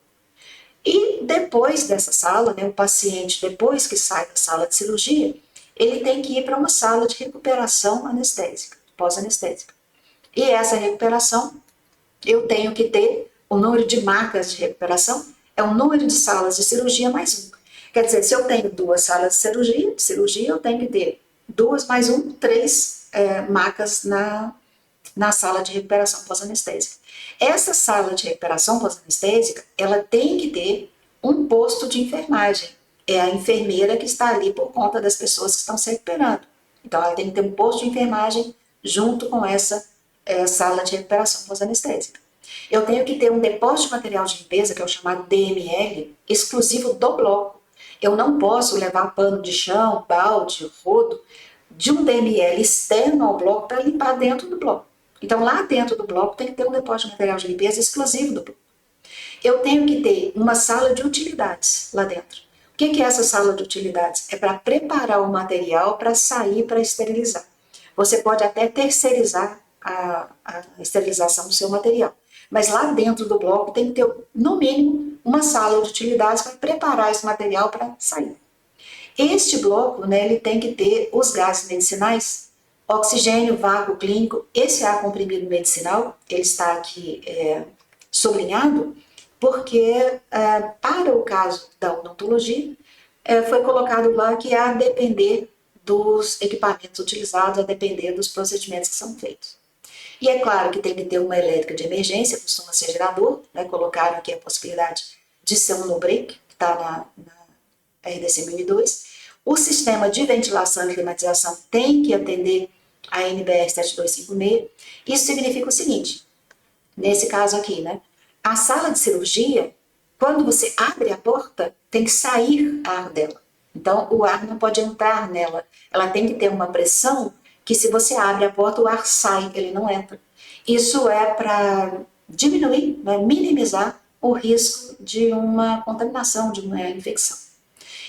E depois dessa sala, né, o paciente, depois que sai da sala de cirurgia, ele tem que ir para uma sala de recuperação anestésica, pós-anestésica. E essa recuperação, eu tenho que ter o número de macas de recuperação, é o número de salas de cirurgia mais um. Quer dizer, se eu tenho 2 salas de cirurgia, eu tenho que ter 2 mais 1, 3 macas na sala de recuperação pós-anestésica. Essa sala de recuperação pós-anestésica, ela tem que ter um posto de enfermagem. É a enfermeira que está ali por conta das pessoas que estão se recuperando. Então, ela tem que ter um posto de enfermagem junto com essa sala de recuperação pós-anestésica. Eu tenho que ter um depósito de material de limpeza, que é o chamado DML, exclusivo do bloco. Eu não posso levar pano de chão, balde, rodo, de um DML externo ao bloco para limpar dentro do bloco. Então, lá dentro do bloco tem que ter um depósito de material de limpeza exclusivo do bloco. Eu tenho que ter uma sala de utilidades lá dentro. O que é essa sala de utilidades? É para preparar o material para sair para esterilizar. Você pode até terceirizar a esterilização do seu material. Mas lá dentro do bloco tem que ter, no mínimo, uma sala de utilidades para preparar esse material para sair. Este bloco, né, ele tem que ter os gases medicinais, oxigênio, vácuo clínico, esse ar comprimido medicinal, ele está aqui sublinhado, porque para o caso da odontologia, foi colocado lá que a depender dos equipamentos utilizados, a depender dos procedimentos que são feitos. E é claro que tem que ter uma elétrica de emergência, costuma ser gerador, né? Colocaram aqui a possibilidade de ser um no-break, que está na RDC 1002. O sistema de ventilação e climatização tem que atender a NBR 7256. Isso significa o seguinte, nesse caso aqui, né? A sala de cirurgia, quando você abre a porta, tem que sair ar dela. Então, o ar não pode entrar nela. Ela tem que ter uma pressão que se você abre a porta, o ar sai, ele não entra. Isso é para diminuir, né, minimizar o risco de uma contaminação, de uma infecção.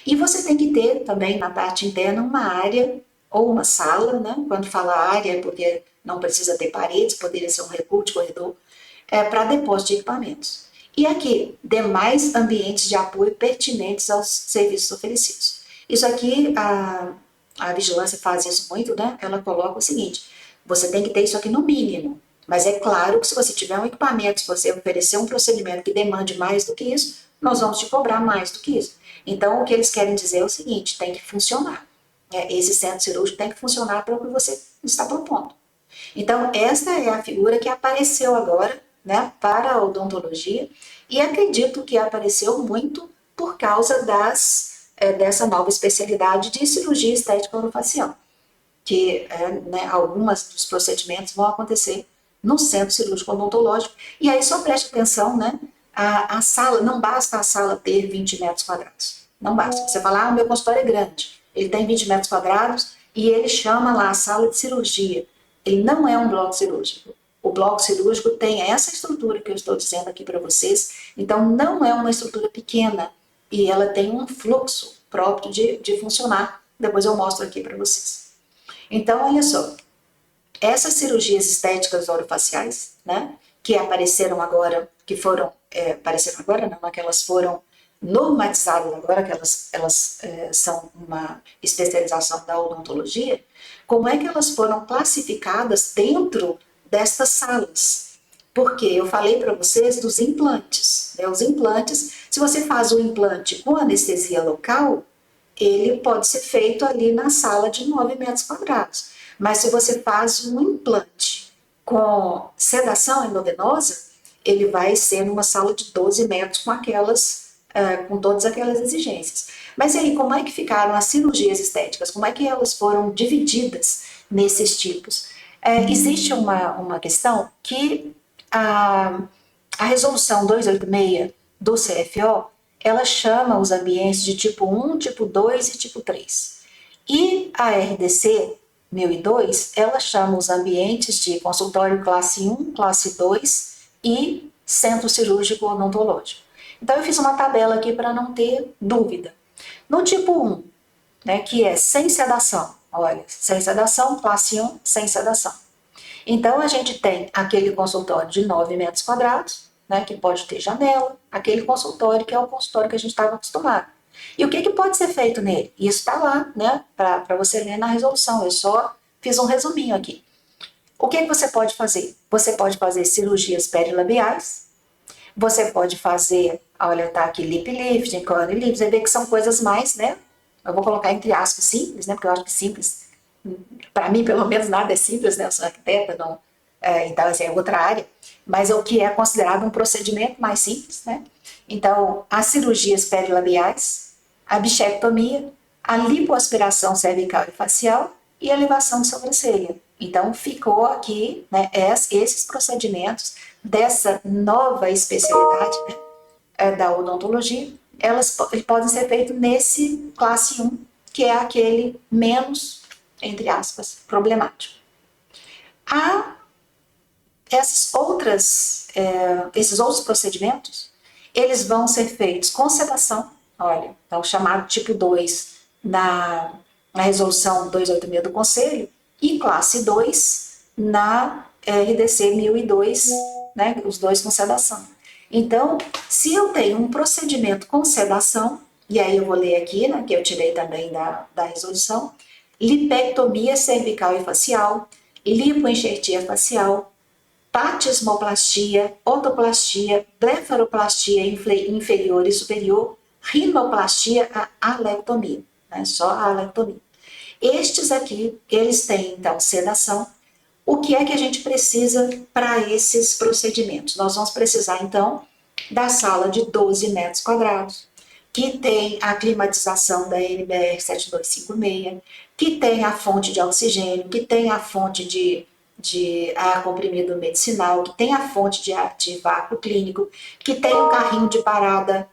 E você tem que ter também na parte interna uma área ou uma sala, né? Quando fala área é porque não precisa ter paredes, poderia ser um recuo de corredor, para depósito de equipamentos. E aqui, demais ambientes de apoio pertinentes aos serviços oferecidos. Isso aqui, a vigilância faz isso muito, né? Ela coloca o seguinte: você tem que ter isso aqui no mínimo. Mas é claro que se você tiver um equipamento, se você oferecer um procedimento que demande mais do que isso, nós vamos te cobrar mais do que isso. Então, o que eles querem dizer é o seguinte: tem que funcionar. Esse centro cirúrgico tem que funcionar para o que você está propondo. Então, esta é a figura que apareceu agora, né, para a odontologia, e acredito que apareceu muito por causa dessa nova especialidade de cirurgia estética orofacial, que né, algumas dos procedimentos vão acontecer no centro cirúrgico odontológico. E aí só preste atenção, né? A sala, não basta a sala ter 20 metros quadrados. Não basta. Você fala, o meu consultório é grande, ele tem 20 metros quadrados e ele chama lá a sala de cirurgia. Ele não é um bloco cirúrgico. O bloco cirúrgico tem essa estrutura que eu estou dizendo aqui para vocês, então não é uma estrutura pequena e ela tem um fluxo próprio de funcionar. Depois eu mostro aqui para vocês. Então, olha só, essas cirurgias estéticas orofaciais, né, que apareceram agora, apareceram agora não, que elas foram normatizadas agora, que elas são uma especialização da odontologia, como é que elas foram classificadas dentro destas salas? Porque eu falei para vocês dos implantes, né? Os implantes, se você faz o implante com anestesia local, ele pode ser feito ali na sala de 9 metros quadrados. Mas se você faz um implante com sedação endovenosa, ele vai ser numa sala de 12 metros com todas aquelas exigências. Mas e aí, como é que ficaram as cirurgias estéticas? Como é que elas foram divididas nesses tipos? Existe uma questão que a resolução 286 do CFO, ela chama os ambientes de tipo 1, tipo 2 e tipo 3. E a RDC 1002, ela chama os ambientes de consultório classe 1, classe 2 e centro cirúrgico odontológico. Então eu fiz uma tabela aqui para não ter dúvida. No tipo 1, né, que é sem sedação, olha, sem sedação, classe 1, sem sedação. Então a gente tem aquele consultório de 9 metros quadrados, né, que pode ter janela, aquele consultório que é o consultório que a gente estava acostumado. E o que pode ser feito nele? Isso está lá, né, para você ler na resolução, eu só fiz um resuminho aqui. O que você pode fazer? Você pode fazer cirurgias perilabiais, você pode fazer, olha, tá aqui lip lifting, cone lips, você vê que são coisas mais, né, eu vou colocar entre aspas simples, né, porque eu acho que simples, para mim pelo menos nada é simples, né, eu sou arquiteta, não, então assim, é outra área, mas é o que é considerado um procedimento mais simples, né. Então, as cirurgias perilabiais, a bichectomia, a lipoaspiração cervical e facial e a elevação de sobrancelha. Então, ficou aqui, né, esses procedimentos dessa nova especialidade, né, da odontologia, elas podem ser feitos nesse classe 1, que é aquele menos, entre aspas, problemático. Há esses outros procedimentos, eles vão ser feitos com sedação, olha, então chamado tipo 2 na resolução 286 do Conselho, e classe 2 na RDC 1002, né, os dois com sedação. Então, se eu tenho um procedimento com sedação, e aí eu vou ler aqui, né, que eu tirei também da resolução, lipectomia cervical e facial, lipoenxertia facial, patismoplastia, otoplastia, blefaroplastia inferior e superior, rinoplastia, a alectomia, né? Só a alectomia. Estes aqui, eles têm então sedação. O que é que a gente precisa para esses procedimentos? Nós vamos precisar então da sala de 12 metros quadrados, que tem a climatização da NBR 7256, que tem a fonte de oxigênio, que tem a fonte de ar comprimido medicinal, que tem a fonte de vácuo clínico, que tem um carrinho de parada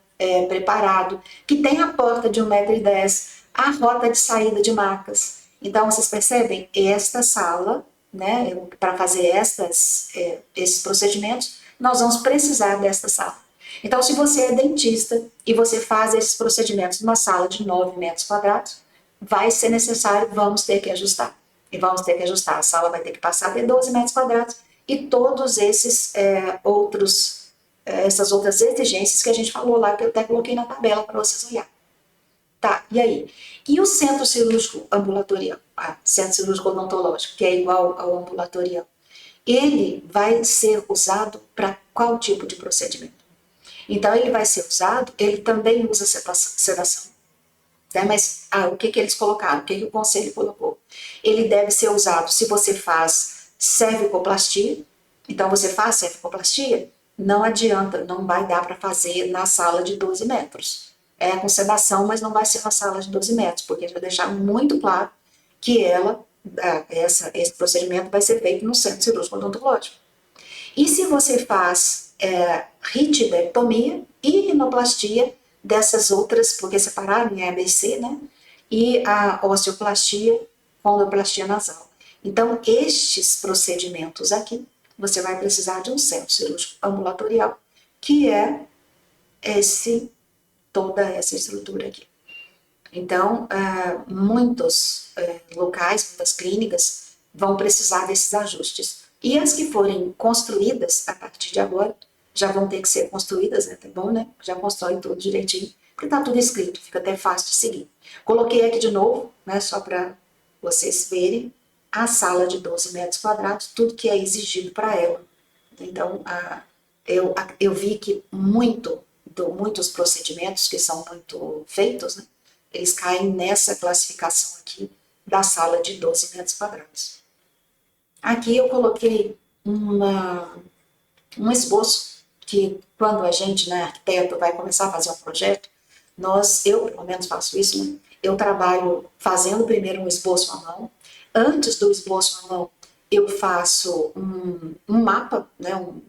preparado, que tem a porta de 1,10 m, a rota de saída de macas. Então, vocês percebem? Esta sala, né, para fazer esses procedimentos, nós vamos precisar desta sala. Então, se você é dentista e você faz esses procedimentos numa sala de 9 metros quadrados, vai ser necessário, vamos ter que ajustar. E vamos ter que ajustar. A sala vai ter que passar de 12 metros quadrados e todos essas outras exigências que a gente falou lá, que eu até coloquei na tabela para vocês olharem. Tá, e aí? E o centro cirúrgico ambulatorial, centro cirúrgico odontológico, que é igual ao ambulatorial, ele vai ser usado para qual tipo de procedimento? Então, ele vai ser usado, ele também usa sedação. Né? Mas o que eles colocaram? O que o conselho colocou? Ele deve ser usado se você faz cervicoplastia. Então, você faz cervicoplastia, não adianta, não vai dar para fazer na sala de 12 metros. É com sedação, mas não vai ser na sala de 12 metros, porque vai deixar muito claro que esse procedimento vai ser feito no centro cirúrgico odontológico. E se você faz ritidectomia e rinoplastia dessas outras, porque separaram em ABC, né? E a osteoplastia, condroplastia nasal. Então, estes procedimentos aqui, você vai precisar de um centro cirúrgico ambulatorial, que é toda essa estrutura aqui. Então, muitos locais, muitas clínicas vão precisar desses ajustes. E as que forem construídas a partir de agora, já vão ter que ser construídas, né? Tá bom, né? Já constrói tudo direitinho, porque tá tudo escrito, fica até fácil de seguir. Coloquei aqui de novo, né? Só para vocês verem a sala de 12 metros quadrados, tudo que é exigido para ela. Então, eu vi que muitos procedimentos que são muito feitos, né? Eles caem nessa classificação aqui da sala de 12 metros quadrados. Aqui eu coloquei um esboço que quando a gente, né, arquiteto, vai começar a fazer um projeto, eu pelo menos faço isso, né? Eu trabalho fazendo primeiro um esboço à mão. Antes do esboço à mão, eu faço um mapa, né, um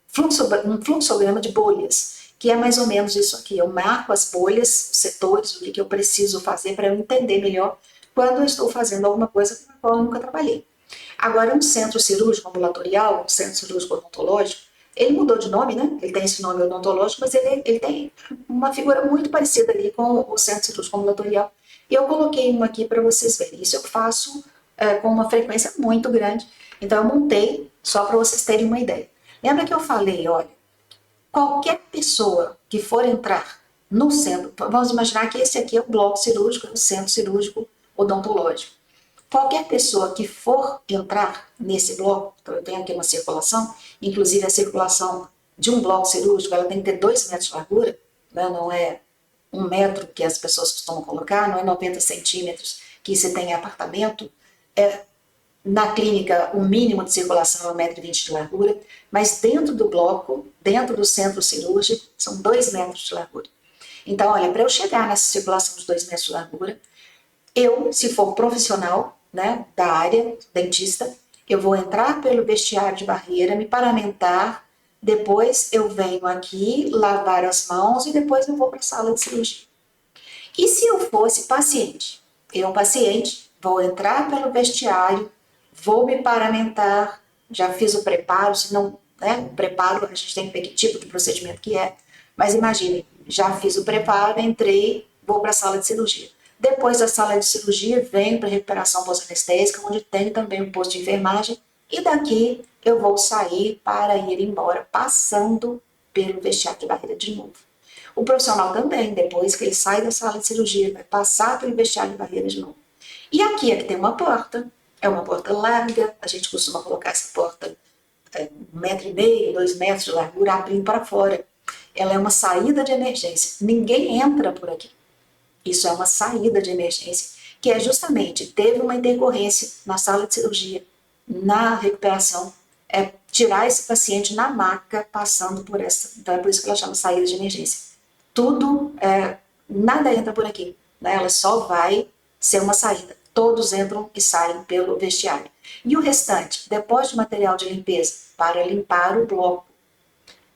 fluxograma de bolhas, que é mais ou menos isso aqui. Eu marco as bolhas, os setores, o que eu preciso fazer para eu entender melhor quando eu estou fazendo alguma coisa com a qual eu nunca trabalhei. Agora, um centro cirúrgico ambulatorial, um centro cirúrgico odontológico, ele mudou de nome, né? Ele tem esse nome odontológico, mas ele tem uma figura muito parecida ali com o centro cirúrgico ambulatorial. E eu coloquei uma aqui para vocês verem. Isso eu faço com uma frequência muito grande. Então, eu montei só para vocês terem uma ideia. Lembra que eu falei, olha, qualquer pessoa que for entrar no centro, vamos imaginar que esse aqui é o bloco cirúrgico, o centro cirúrgico odontológico. Qualquer pessoa que for entrar nesse bloco, então eu tenho aqui uma circulação, inclusive a circulação de um bloco cirúrgico, ela tem que ter 2 metros de largura, né? Não é 1 metro que as pessoas costumam colocar, não é 90 centímetros que se tem em apartamento. Na clínica, o mínimo de circulação é 1,20 m de largura, mas dentro do bloco, dentro do centro cirúrgico, são 2 metros de largura. Então, olha, para eu chegar nessa circulação de 2 metros de largura, eu, se for profissional, né, da área, dentista, eu vou entrar pelo vestiário de barreira, me paramentar, depois eu venho aqui, lavar as mãos e depois eu vou para a sala de cirurgia. E se eu fosse paciente? Eu, paciente, vou entrar pelo vestiário, vou me paramentar, já fiz o preparo, se não, né, o preparo, a gente tem que ver que tipo de procedimento que é, mas imagine, já fiz o preparo, entrei, vou para a sala de cirurgia. Depois da sala de cirurgia, venho para a recuperação pós-anestésica, onde tem também um posto de enfermagem, e daqui eu vou sair para ir embora, passando pelo vestiário de barreira de novo. O profissional também, depois que ele sai da sala de cirurgia, vai passar pelo vestiário de barreira de novo. E aqui tem uma porta, é uma porta larga, a gente costuma colocar essa porta 1,5 m, 2 metros de largura, abrindo para fora. Ela é uma saída de emergência, ninguém entra por aqui. Isso é uma saída de emergência, que é justamente, teve uma intercorrência na sala de cirurgia, na recuperação, tirar esse paciente na maca, passando por essa, então é por isso que ela chama saída de emergência. Tudo, nada entra por aqui, né? Ela só vai ser uma saída. Todos entram e saem pelo vestiário. E o restante, depósito de material de limpeza, para limpar o bloco.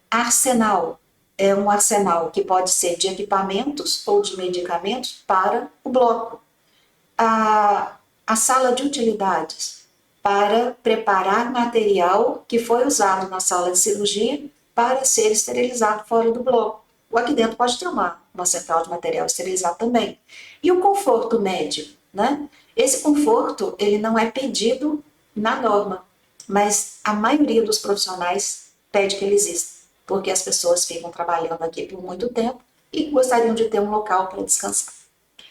Arsenal, é um arsenal que pode ser de equipamentos ou de medicamentos para o bloco. A sala de utilidades, para preparar material que foi usado na sala de cirurgia para ser esterilizado fora do bloco. Ou aqui dentro pode ter uma central de material esterilizado também. E o conforto médio, né? Esse conforto, ele não é pedido na norma, mas a maioria dos profissionais pede que ele exista, porque as pessoas ficam trabalhando aqui por muito tempo e gostariam de ter um local para descansar.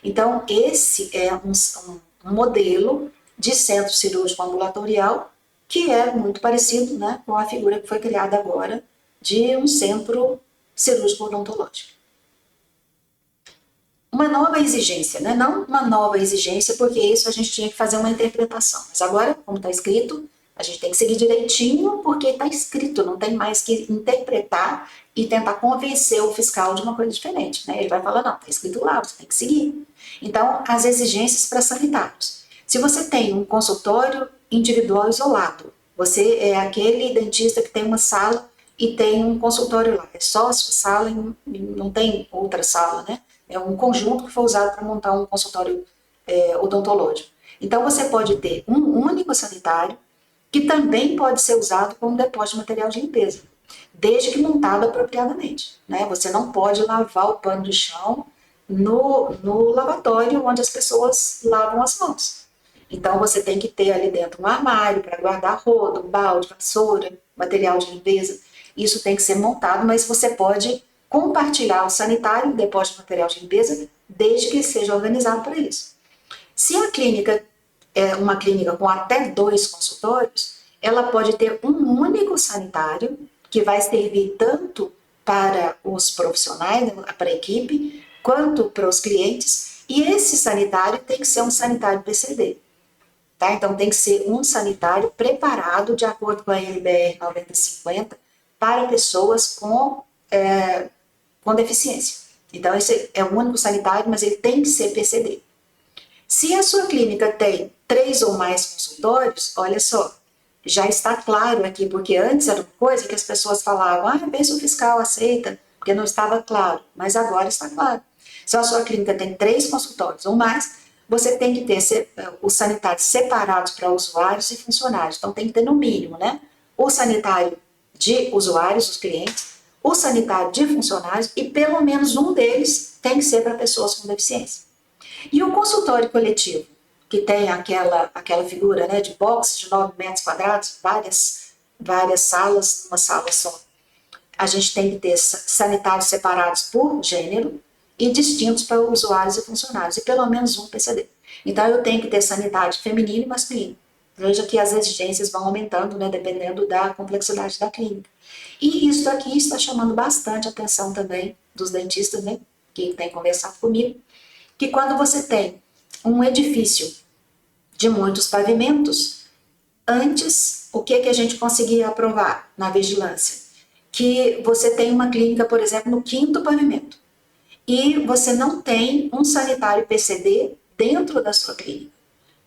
Então, esse é um modelo de centro cirúrgico ambulatorial que é muito parecido, né, com a figura que foi criada agora de um centro cirúrgico odontológico. Uma nova exigência, né? Não uma nova exigência, porque isso a gente tinha que fazer uma interpretação. Mas agora, como está escrito, a gente tem que seguir direitinho, porque está escrito, não tem mais que interpretar e tentar convencer o fiscal de uma coisa diferente. Né? Ele vai falar, não, está escrito lá, você tem que seguir. Então, as exigências para sanitários. Se você tem um consultório individual isolado, você é aquele dentista que tem uma sala e tem um consultório lá, é só a sua sala e não tem outra sala, né? É um conjunto que foi usado para montar um consultório odontológico. Então, você pode ter um único sanitário, que também pode ser usado como depósito de material de limpeza, desde que montado apropriadamente. Né? Você não pode lavar o pano de chão no lavatório onde as pessoas lavam as mãos. Então, você tem que ter ali dentro um armário para guardar rodo, balde, vassoura, material de limpeza. Isso tem que ser montado, mas você pode compartilhar o sanitário, o depósito de material de limpeza, desde que seja organizado para isso. Se a clínica é uma clínica com até 2 consultórios, ela pode ter um único sanitário que vai servir tanto para os profissionais, para a equipe, quanto para os clientes, e esse sanitário tem que ser um sanitário PCD. Tá? Então, tem que ser um sanitário preparado de acordo com a NBR 9050 para pessoas com deficiência. Então, esse é o único sanitário, mas ele tem que ser PCD. Se a sua clínica tem 3 ou mais consultórios, olha só, já está claro aqui, porque antes era uma coisa que as pessoas falavam, vê se o fiscal aceita, porque não estava claro, mas agora está claro. Se a sua clínica tem 3 consultórios ou mais, você tem que ter os sanitários separados para usuários e funcionários. Então, tem que ter no mínimo, né? O sanitário de usuários, os clientes, o sanitário de funcionários e pelo menos um deles tem que ser para pessoas com deficiência. E o consultório coletivo, que tem aquela figura, né, de box de 9 metros quadrados, várias salas numa sala só. A gente tem que ter sanitários separados por gênero e distintos para usuários e funcionários, e pelo menos um PCD. Então, eu tenho que ter sanitário feminino e masculino. Veja que as exigências vão aumentando, né, dependendo da complexidade da clínica. E isso aqui está chamando bastante a atenção também dos dentistas, né, que têm conversado comigo, que quando você tem um edifício de muitos pavimentos, antes, o que a gente conseguia aprovar na vigilância? Que você tem uma clínica, por exemplo, no 5º pavimento, e você não tem um sanitário PCD dentro da sua clínica,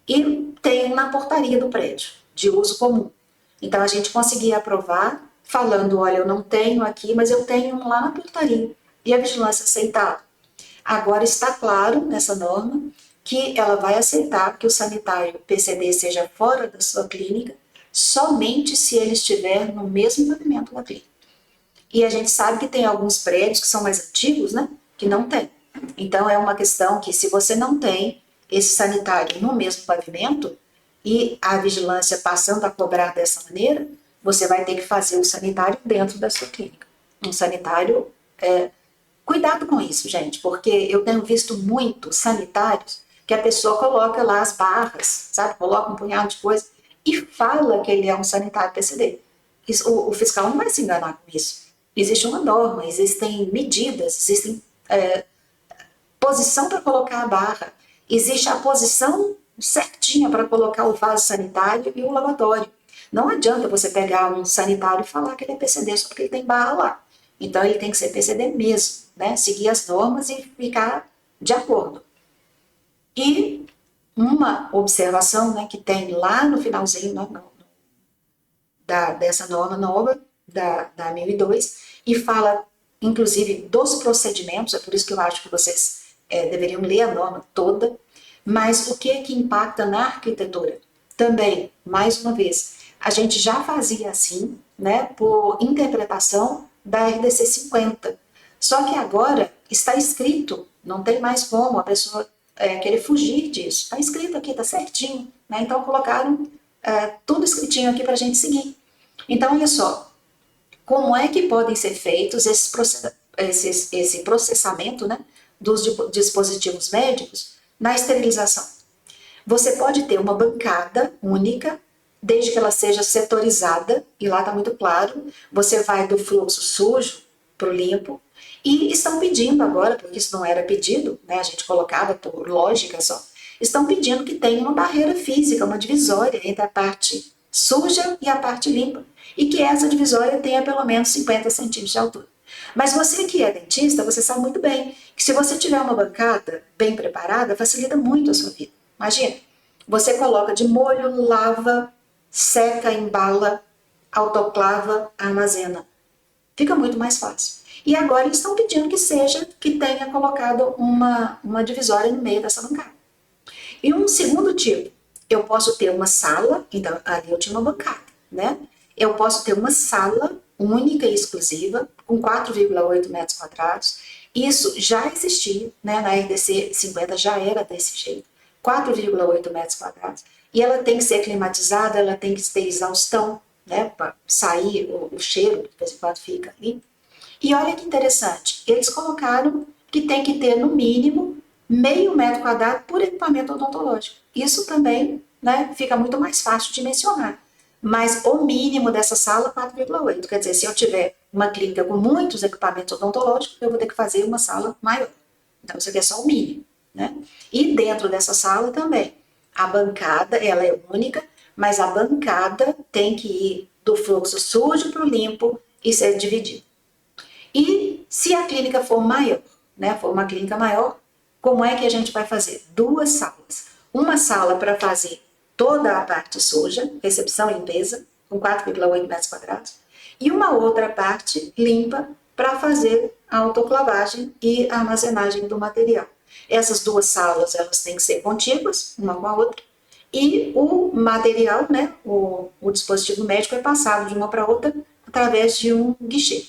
e tem na portaria do prédio, de uso comum. Então, a gente conseguia aprovar, falando, olha, eu não tenho aqui, mas eu tenho um lá na portaria, e a vigilância aceitava. Agora está claro nessa norma que ela vai aceitar que o sanitário PCD seja fora da sua clínica somente se ele estiver no mesmo pavimento da clínica. E a gente sabe que tem alguns prédios que são mais antigos, né, que não tem. Então é uma questão que se você não tem esse sanitário no mesmo pavimento e a vigilância passando a cobrar dessa maneira, você vai ter que fazer o sanitário dentro da sua clínica. Um sanitário cuidado com isso, gente, porque eu tenho visto muito sanitários que a pessoa coloca lá as barras, sabe? Coloca um punhado de coisa e fala que ele é um sanitário PCD. O fiscal não vai se enganar com isso. Existe uma norma, existem medidas, existem posição para colocar a barra, existe a posição certinha para colocar o vaso sanitário e o lavatório. Não adianta você pegar um sanitário e falar que ele é PCD só porque ele tem barra lá. Então ele tem que ser PCD mesmo, né? Seguir as normas e ficar de acordo. E uma observação, né, que tem lá no finalzinho dessa norma nova, da 1002, e fala, inclusive, dos procedimentos, é por isso que eu acho que vocês deveriam ler a norma toda, mas o que é que impacta na arquitetura? Também, mais uma vez, a gente já fazia assim, né, por interpretação da RDC 50, só que agora está escrito, não tem mais como a pessoa querer fugir disso, está escrito aqui, está certinho, né? Então colocaram tudo escritinho aqui para a gente seguir. Então, olha só, como é que podem ser feitos esses esse processamento, né, dos dispositivos médicos na esterilização. Você pode ter uma bancada única, desde que ela seja setorizada, e lá está muito claro, você vai do fluxo sujo para o limpo, e estão pedindo agora, porque isso não era pedido, né, a gente colocava por lógica só, estão pedindo que tenha uma barreira física, uma divisória entre a parte suja e a parte limpa, e que essa divisória tenha pelo menos 50 centímetros de altura. Mas você que é dentista, você sabe muito bem que se você tiver uma bancada bem preparada, facilita muito a sua vida. Imagina, você coloca de molho, lava, seca, embala, autoclava, armazena. Fica muito mais fácil. E agora eles estão pedindo que tenha colocado uma divisória no meio dessa bancada. E um segundo tipo, eu posso ter uma sala, então ali eu tinha uma bancada, né? Eu posso ter uma sala única e exclusiva, com 4,8 metros quadrados. Isso já existia, né? Na RDC 50 já era desse jeito, 4,8 metros quadrados. E ela tem que ser climatizada, ela tem que ter exaustão, né? Para sair o cheiro, de vez em quando fica ali. E olha que interessante, eles colocaram que tem que ter no mínimo meio metro quadrado por equipamento odontológico. Isso também, né, fica muito mais fácil de mencionar. Mas o mínimo dessa sala, 4,8. Quer dizer, se eu tiver uma clínica com muitos equipamentos odontológicos, eu vou ter que fazer uma sala maior. Então, isso aqui é só o mínimo, né? E dentro dessa sala também, a bancada, ela é única, mas a bancada tem que ir do fluxo sujo para o limpo e ser dividida. E se a clínica for maior, né, for uma clínica maior, como é que a gente vai fazer? Duas salas. Uma sala para fazer toda a parte suja, recepção e limpeza, com 4,8 metros quadrados, e uma outra parte limpa para fazer a autoclavagem e a armazenagem do material. Essas duas salas, elas têm que ser contíguas, uma com a outra, e o material, né, o dispositivo médico é passado de uma para outra através de um guichê.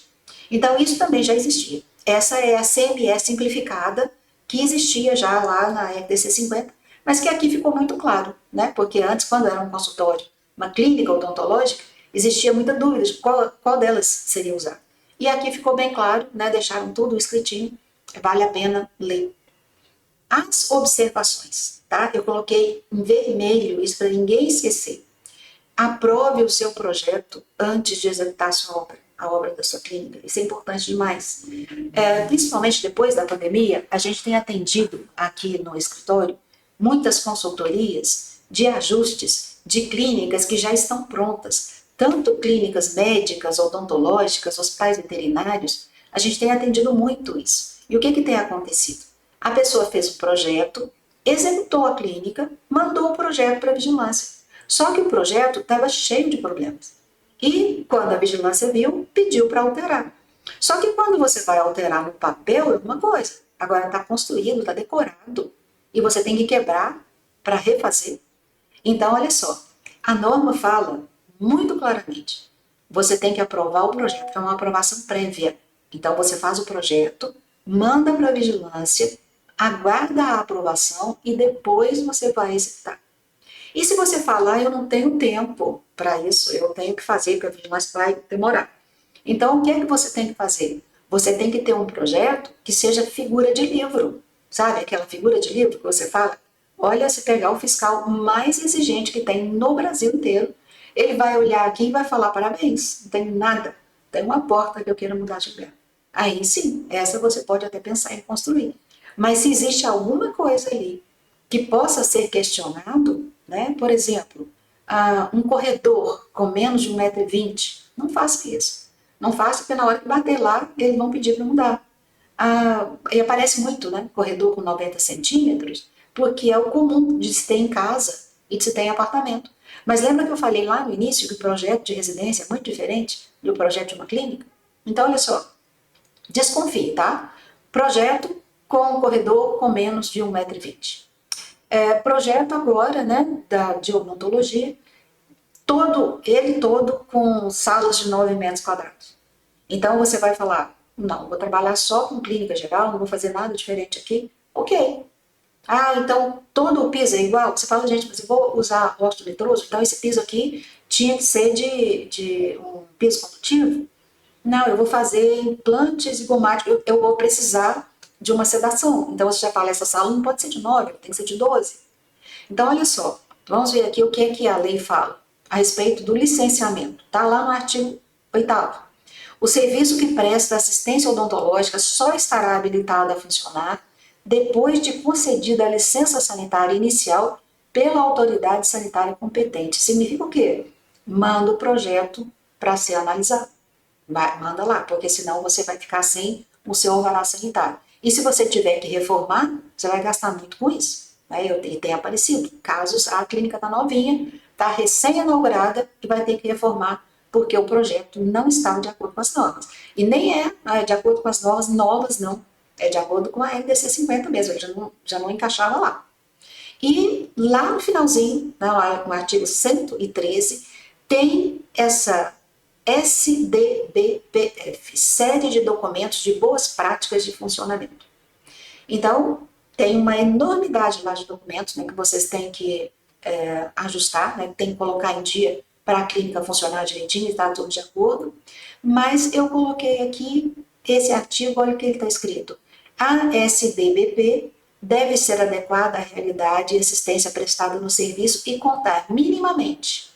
Então, isso também já existia. Essa é a CME simplificada, que existia já lá na RDC 50, mas que aqui ficou muito claro, né? Porque antes, quando era um consultório, uma clínica odontológica, existia muita dúvida de qual delas seria usada. E aqui ficou bem claro, né? Deixaram tudo escritinho, vale a pena ler. As observações, tá? Eu coloquei em vermelho isso para ninguém esquecer. Aprove o seu projeto antes de executar a obra da sua clínica. Isso é importante demais. Principalmente depois da pandemia, a gente tem atendido aqui no escritório muitas consultorias de ajustes de clínicas que já estão prontas, tanto clínicas médicas, odontológicas, hospitais veterinários. A gente tem atendido muito isso. E o que tem acontecido? A pessoa fez um projeto, executou a clínica, mandou o projeto para a vigilância. Só que o projeto estava cheio de problemas. E quando a vigilância viu, pediu para alterar. Só que quando você vai alterar no papel é uma coisa. Agora está construído, está decorado. E você tem que quebrar para refazer. Então, olha só. A norma fala muito claramente. Você tem que aprovar o projeto, que é uma aprovação prévia. Então, você faz o projeto, manda para a vigilância, aguarda a aprovação e depois você vai executar. E se você falar, eu não tenho tempo para isso, eu tenho que fazer, porque a vigilância vai demorar. Então, o que é que você tem que fazer? Você tem que ter um projeto que seja figura de livro, sabe? Aquela figura de livro que você fala, olha, se pegar o fiscal mais exigente que tem no Brasil inteiro, ele vai olhar aqui e vai falar parabéns, não tem nada, tem uma porta que eu quero mudar de lugar. Aí sim, essa você pode até pensar em construir. Mas se existe alguma coisa ali que possa ser questionado, né? Por exemplo, um corredor com menos de 1,20 m, não faça isso. Não faça porque na hora que bater lá, eles vão pedir para mudar. E aparece muito, né? Corredor com 90 centímetros, porque é o comum de se ter em casa e de se ter em apartamento. Mas lembra que eu falei lá no início que o projeto de residência é muito diferente do projeto de uma clínica? Então, olha só, desconfie, tá? Projeto com um corredor com menos de 1,20 m. Projeto agora, né, de odontologia, ele todo com salas de 9 metros quadrados. Então você vai falar, não, vou trabalhar só com clínica geral, não vou fazer nada diferente aqui. Ok. Então todo o piso é igual? Você fala, gente, mas eu vou usar óxido nitroso, então esse piso aqui tinha que ser de um piso condutivo? Não, eu vou fazer implante zigomático, eu vou precisar de uma sedação. Então você já fala, essa sala não pode ser de 9, tem que ser de 12. Então olha só, vamos ver aqui o que é que a lei fala a respeito do licenciamento. Está lá no artigo 8º. O serviço que presta assistência odontológica só estará habilitado a funcionar depois de concedida a licença sanitária inicial pela autoridade sanitária competente. Significa o quê? Manda o projeto para ser analisado. Manda lá, porque senão você vai ficar sem o seu alvará sanitário. E se você tiver que reformar, você vai gastar muito com isso. E tem aparecido casos, a clínica está novinha, está recém-inaugurada e vai ter que reformar porque o projeto não estava de acordo com as normas. E nem é de acordo com as normas novas, não. É de acordo com a NDC 50 mesmo, ele já não encaixava lá. E lá no finalzinho, no artigo 113, tem essa SDBPF, Série de Documentos de Boas Práticas de Funcionamento. Então, tem uma enormidade lá de documentos, né, que vocês têm que ajustar, né, tem que colocar em dia para a clínica funcionar direitinho e estar tudo de acordo. Mas eu coloquei aqui esse artigo, olha o que ele está escrito. A SDBP deve ser adequada à realidade e assistência prestada no serviço e contar minimamente.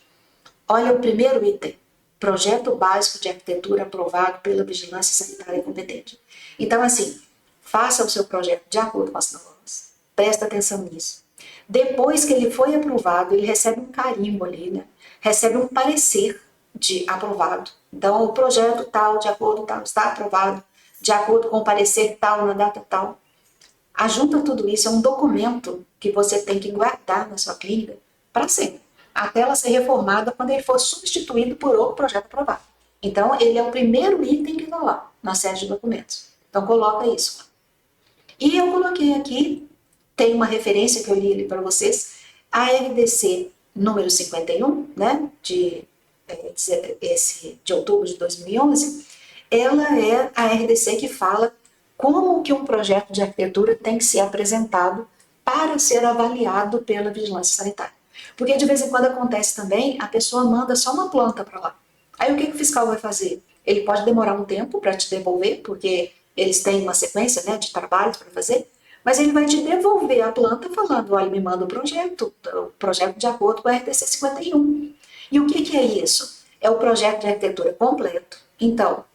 Olha o primeiro item. Projeto básico de arquitetura aprovado pela Vigilância Sanitária competente. Então, assim, faça o seu projeto de acordo com as normas. Presta atenção nisso. Depois que ele foi aprovado, ele recebe um carimbo ali, né? Recebe um parecer de aprovado. Então, o projeto tal, de acordo tal, está aprovado, de acordo com o parecer tal, na data tal. Ajunta tudo isso, é um documento que você tem que guardar na sua clínica para sempre, até ela ser reformada quando ele for substituído por outro projeto aprovado. Então, ele é o primeiro item que está lá, na série de documentos. Então, coloca isso. E eu coloquei aqui, tem uma referência que eu li ali para vocês, a RDC número 51, né, de outubro de 2011, ela é a RDC que fala como que um projeto de arquitetura tem que ser apresentado para ser avaliado pela vigilância sanitária. Porque de vez em quando acontece também, a pessoa manda só uma planta para lá. Aí o que o fiscal vai fazer? Ele pode demorar um tempo para te devolver, porque eles têm uma sequência, né, de trabalhos para fazer, mas ele vai te devolver a planta falando, olha, me manda o projeto de acordo com a RDC 51. E o que é isso? É o projeto de arquitetura completo. Então,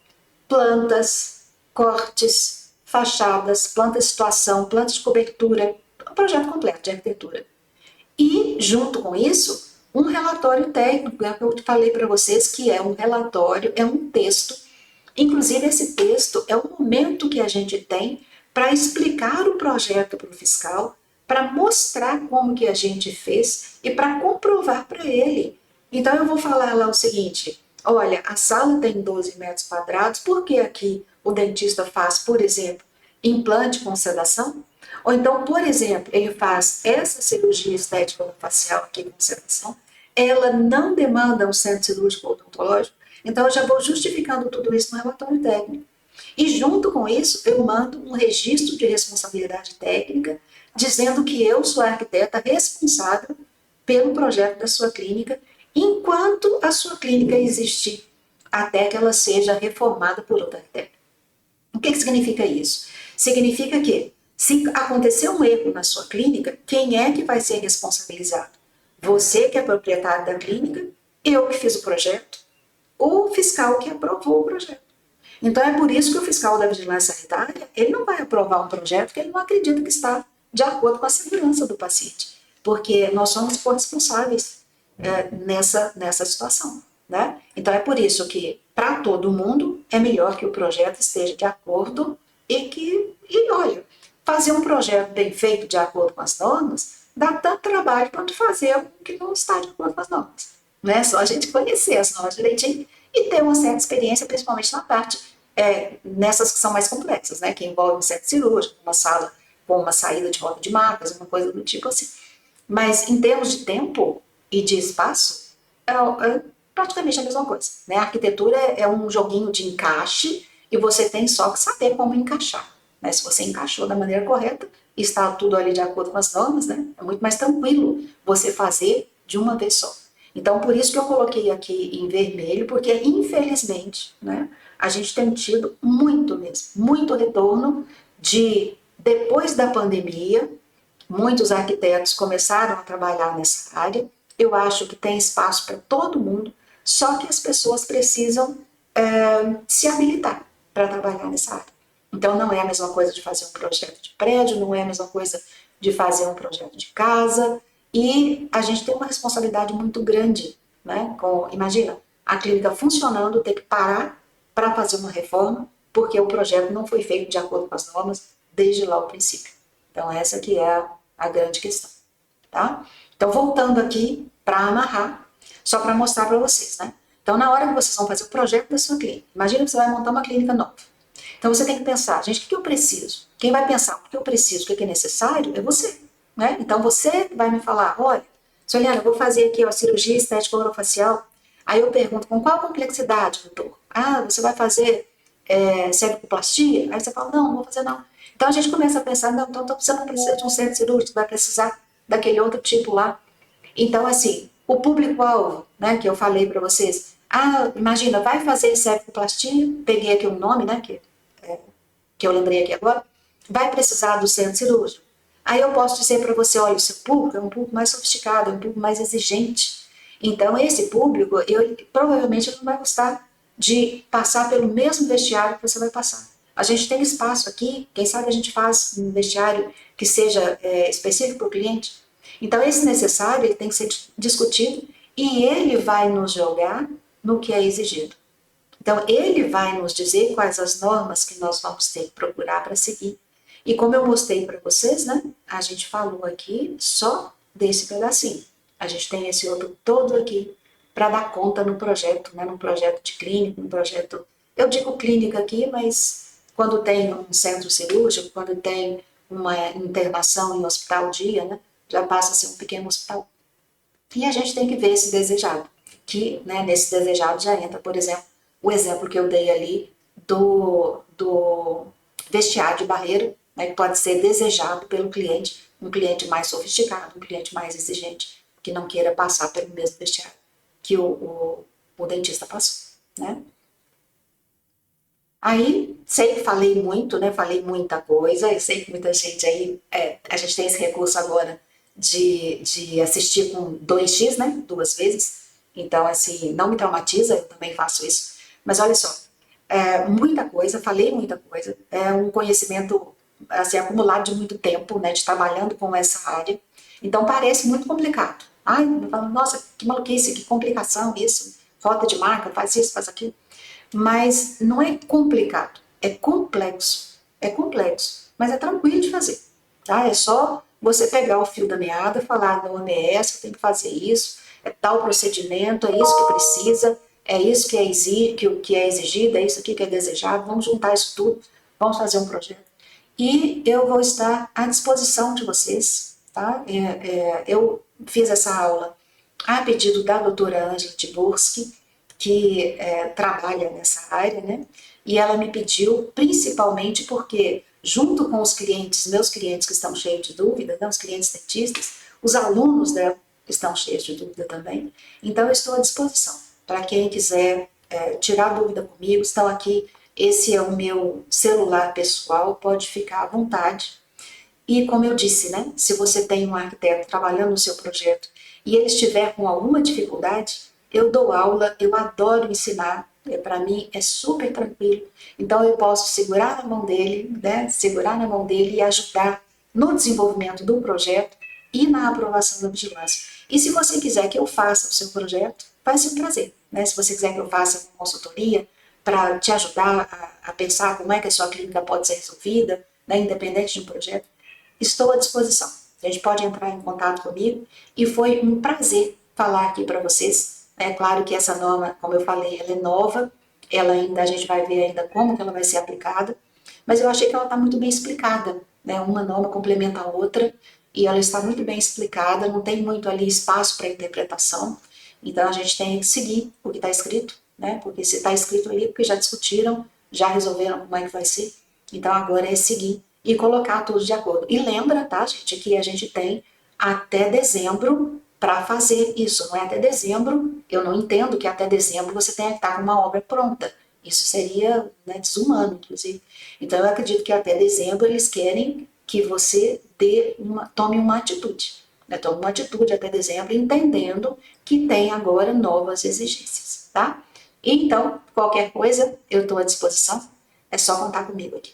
plantas, cortes, fachadas, planta de situação, planta de cobertura, um projeto completo de arquitetura. E, junto com isso, um relatório técnico, é o que eu falei para vocês, que é um relatório, é um texto. Inclusive, esse texto é o momento que a gente tem para explicar o projeto para o fiscal, para mostrar como que a gente fez e para comprovar para ele. Então, eu vou falar lá o seguinte, olha, a sala tem 12 metros quadrados, por que aqui o dentista faz, por exemplo, implante com sedação? Ou então, por exemplo, ele faz essa cirurgia estética facial aqui com sedação, ela não demanda um centro cirúrgico odontológico, então eu já vou justificando tudo isso no relatório técnico. E junto com isso, eu mando um registro de responsabilidade técnica, dizendo que eu sou a arquiteta responsável pelo projeto da sua clínica, enquanto a sua clínica existir, até que ela seja reformada por outra arquiteta. O que significa isso? Significa que, se acontecer um erro na sua clínica, quem é que vai ser responsabilizado? Você que é proprietário da clínica, eu que fiz o projeto, o fiscal que aprovou o projeto. Então é por isso que o fiscal da vigilância sanitária, ele não vai aprovar um projeto que ele não acredita que está de acordo com a segurança do paciente, porque nós somos corresponsáveis nessa situação, né? Então é por isso que, para todo mundo, é melhor que o projeto esteja de acordo e olha, fazer um projeto bem feito de acordo com as normas dá tanto trabalho quanto fazer um que não está de acordo com as normas. Não é só a gente conhecer as normas direitinho e ter uma certa experiência, principalmente na parte, nessas que são mais complexas, né? Que envolvem um centro cirúrgico, uma sala com uma saída de roda de macas, uma coisa do tipo assim. Mas em termos de tempo e de espaço, é praticamente a mesma coisa, né? A arquitetura é um joguinho de encaixe e você tem só que saber como encaixar, né? Se você encaixou da maneira correta, está tudo ali de acordo com as normas, né? É muito mais tranquilo você fazer de uma vez só. Então, por isso que eu coloquei aqui em vermelho, porque infelizmente, né, a gente tem tido muito mesmo, muito retorno de, depois da pandemia, muitos arquitetos começaram a trabalhar nessa área. Eu acho que tem espaço para todo mundo, só que as pessoas precisam se habilitar para trabalhar nessa área. Então não é a mesma coisa de fazer um projeto de prédio, não é a mesma coisa de fazer um projeto de casa, e a gente tem uma responsabilidade muito grande, né? Imagina, a clínica funcionando, ter que parar para fazer uma reforma, porque o projeto não foi feito de acordo com as normas desde lá o princípio. Então essa que é a grande questão, tá? Então voltando aqui para amarrar, só para mostrar para vocês, né? Então na hora que vocês vão fazer o projeto da sua clínica, imagina que você vai montar uma clínica nova. Então você tem que pensar, gente, o que eu preciso? Quem vai pensar o que eu preciso, o que é necessário, é você, né? Então você vai me falar, olha, Soliana, eu vou fazer aqui a cirurgia estética orofacial. Aí eu pergunto, com qual complexidade, doutor? Ah, você vai fazer cervicoplastia? Aí você fala, não vou fazer não. Então a gente começa a pensar, não, então você não precisa de um centro cirúrgico, vai precisar daquele outro tipo lá. Então, assim, o público-alvo, né, que eu falei para vocês, imagina, vai fazer cervicoplastia, peguei aqui um nome, né, que eu lembrei aqui agora, vai precisar do centro cirúrgico. Aí eu posso dizer para você, olha, o seu público é um público mais sofisticado, é um público mais exigente. Então, esse público, provavelmente ele não vai gostar de passar pelo mesmo vestiário que você vai passar. A gente tem espaço aqui, quem sabe a gente faz um vestiário que seja específico para o cliente. Então, esse necessário ele tem que ser discutido e ele vai nos jogar no que é exigido. Então, ele vai nos dizer quais as normas que nós vamos ter que procurar para seguir. E como eu mostrei para vocês, né, a gente falou aqui só desse pedacinho. A gente tem esse outro todo aqui para dar conta no projeto, né, no projeto de clínica, no projeto, eu digo clínica aqui, mas quando tem um centro cirúrgico, quando tem uma internação em um hospital dia, né, já passa a ser um pequeno hospital. E a gente tem que ver esse desejado, que né, nesse desejado já entra, por exemplo, o exemplo que eu dei ali do vestiário de barreiro, né, que pode ser desejado pelo cliente, um cliente mais sofisticado, um cliente mais exigente, que não queira passar pelo mesmo vestiário que o dentista passou, né? Aí, sei que falei muito, né? Falei muita coisa, eu sei que muita gente aí, a gente tem esse recurso agora de assistir com 2x, né? 2 vezes. Então, assim, não me traumatiza, eu também faço isso. Mas olha só, muita coisa, falei muita coisa, é um conhecimento assim, acumulado de muito tempo, né? De trabalhando com essa área. Então, parece muito complicado. Ai, eu falo, nossa, que maluquice, que complicação isso. Falta de marca, faz isso, faz aquilo. Mas não é complicado, é complexo. É complexo, mas é tranquilo de fazer. Tá? É só você pegar o fio da meada, falar no OMS, tem que fazer isso, é tal procedimento, é isso que precisa, é isso que é exigido, é isso aqui que é desejado, vamos juntar isso tudo, vamos fazer um projeto. E eu vou estar à disposição de vocês. Tá? Eu fiz essa aula a pedido da doutora Ângela Tiburski, que trabalha nessa área, né? E ela me pediu principalmente porque, junto com os clientes, meus clientes que estão cheios de dúvida, né, os clientes dentistas, os alunos dela estão cheios de dúvida também. Então, eu estou à disposição para quem quiser tirar dúvida comigo, estão aqui. Esse é o meu celular pessoal, pode ficar à vontade. E como eu disse, né, se você tem um arquiteto trabalhando no seu projeto e ele estiver com alguma dificuldade, eu dou aula, eu adoro ensinar, para mim é super tranquilo. Então eu posso segurar na mão dele, né, segurar na mão dele e ajudar no desenvolvimento do projeto e na aprovação da vigilância. E se você quiser que eu faça o seu projeto, vai ser um prazer. Né? Se você quiser que eu faça uma consultoria para te ajudar a pensar como é que a sua clínica pode ser resolvida, né, independente de um projeto, estou à disposição. A gente pode entrar em contato comigo e foi um prazer falar aqui para vocês. É claro que essa norma, como eu falei, ela é nova, ela ainda a gente vai ver ainda como que ela vai ser aplicada, mas eu achei que ela está muito bem explicada, né? Uma norma complementa a outra e ela está muito bem explicada, não tem muito ali espaço para interpretação, então a gente tem que seguir o que está escrito, né? Porque se está escrito ali, porque já discutiram, já resolveram como é que vai ser, então agora é seguir e colocar tudo de acordo. E lembra, tá, gente, que a gente tem até dezembro para fazer isso. Não é até dezembro, eu não entendo que até dezembro você tenha que estar com uma obra pronta. Isso seria, né, desumano, inclusive. Então, eu acredito que até dezembro eles querem que você tome uma atitude. Né? Tome uma atitude até dezembro, entendendo que tem agora novas exigências, tá? Então, qualquer coisa, eu estou à disposição. É só contar comigo aqui.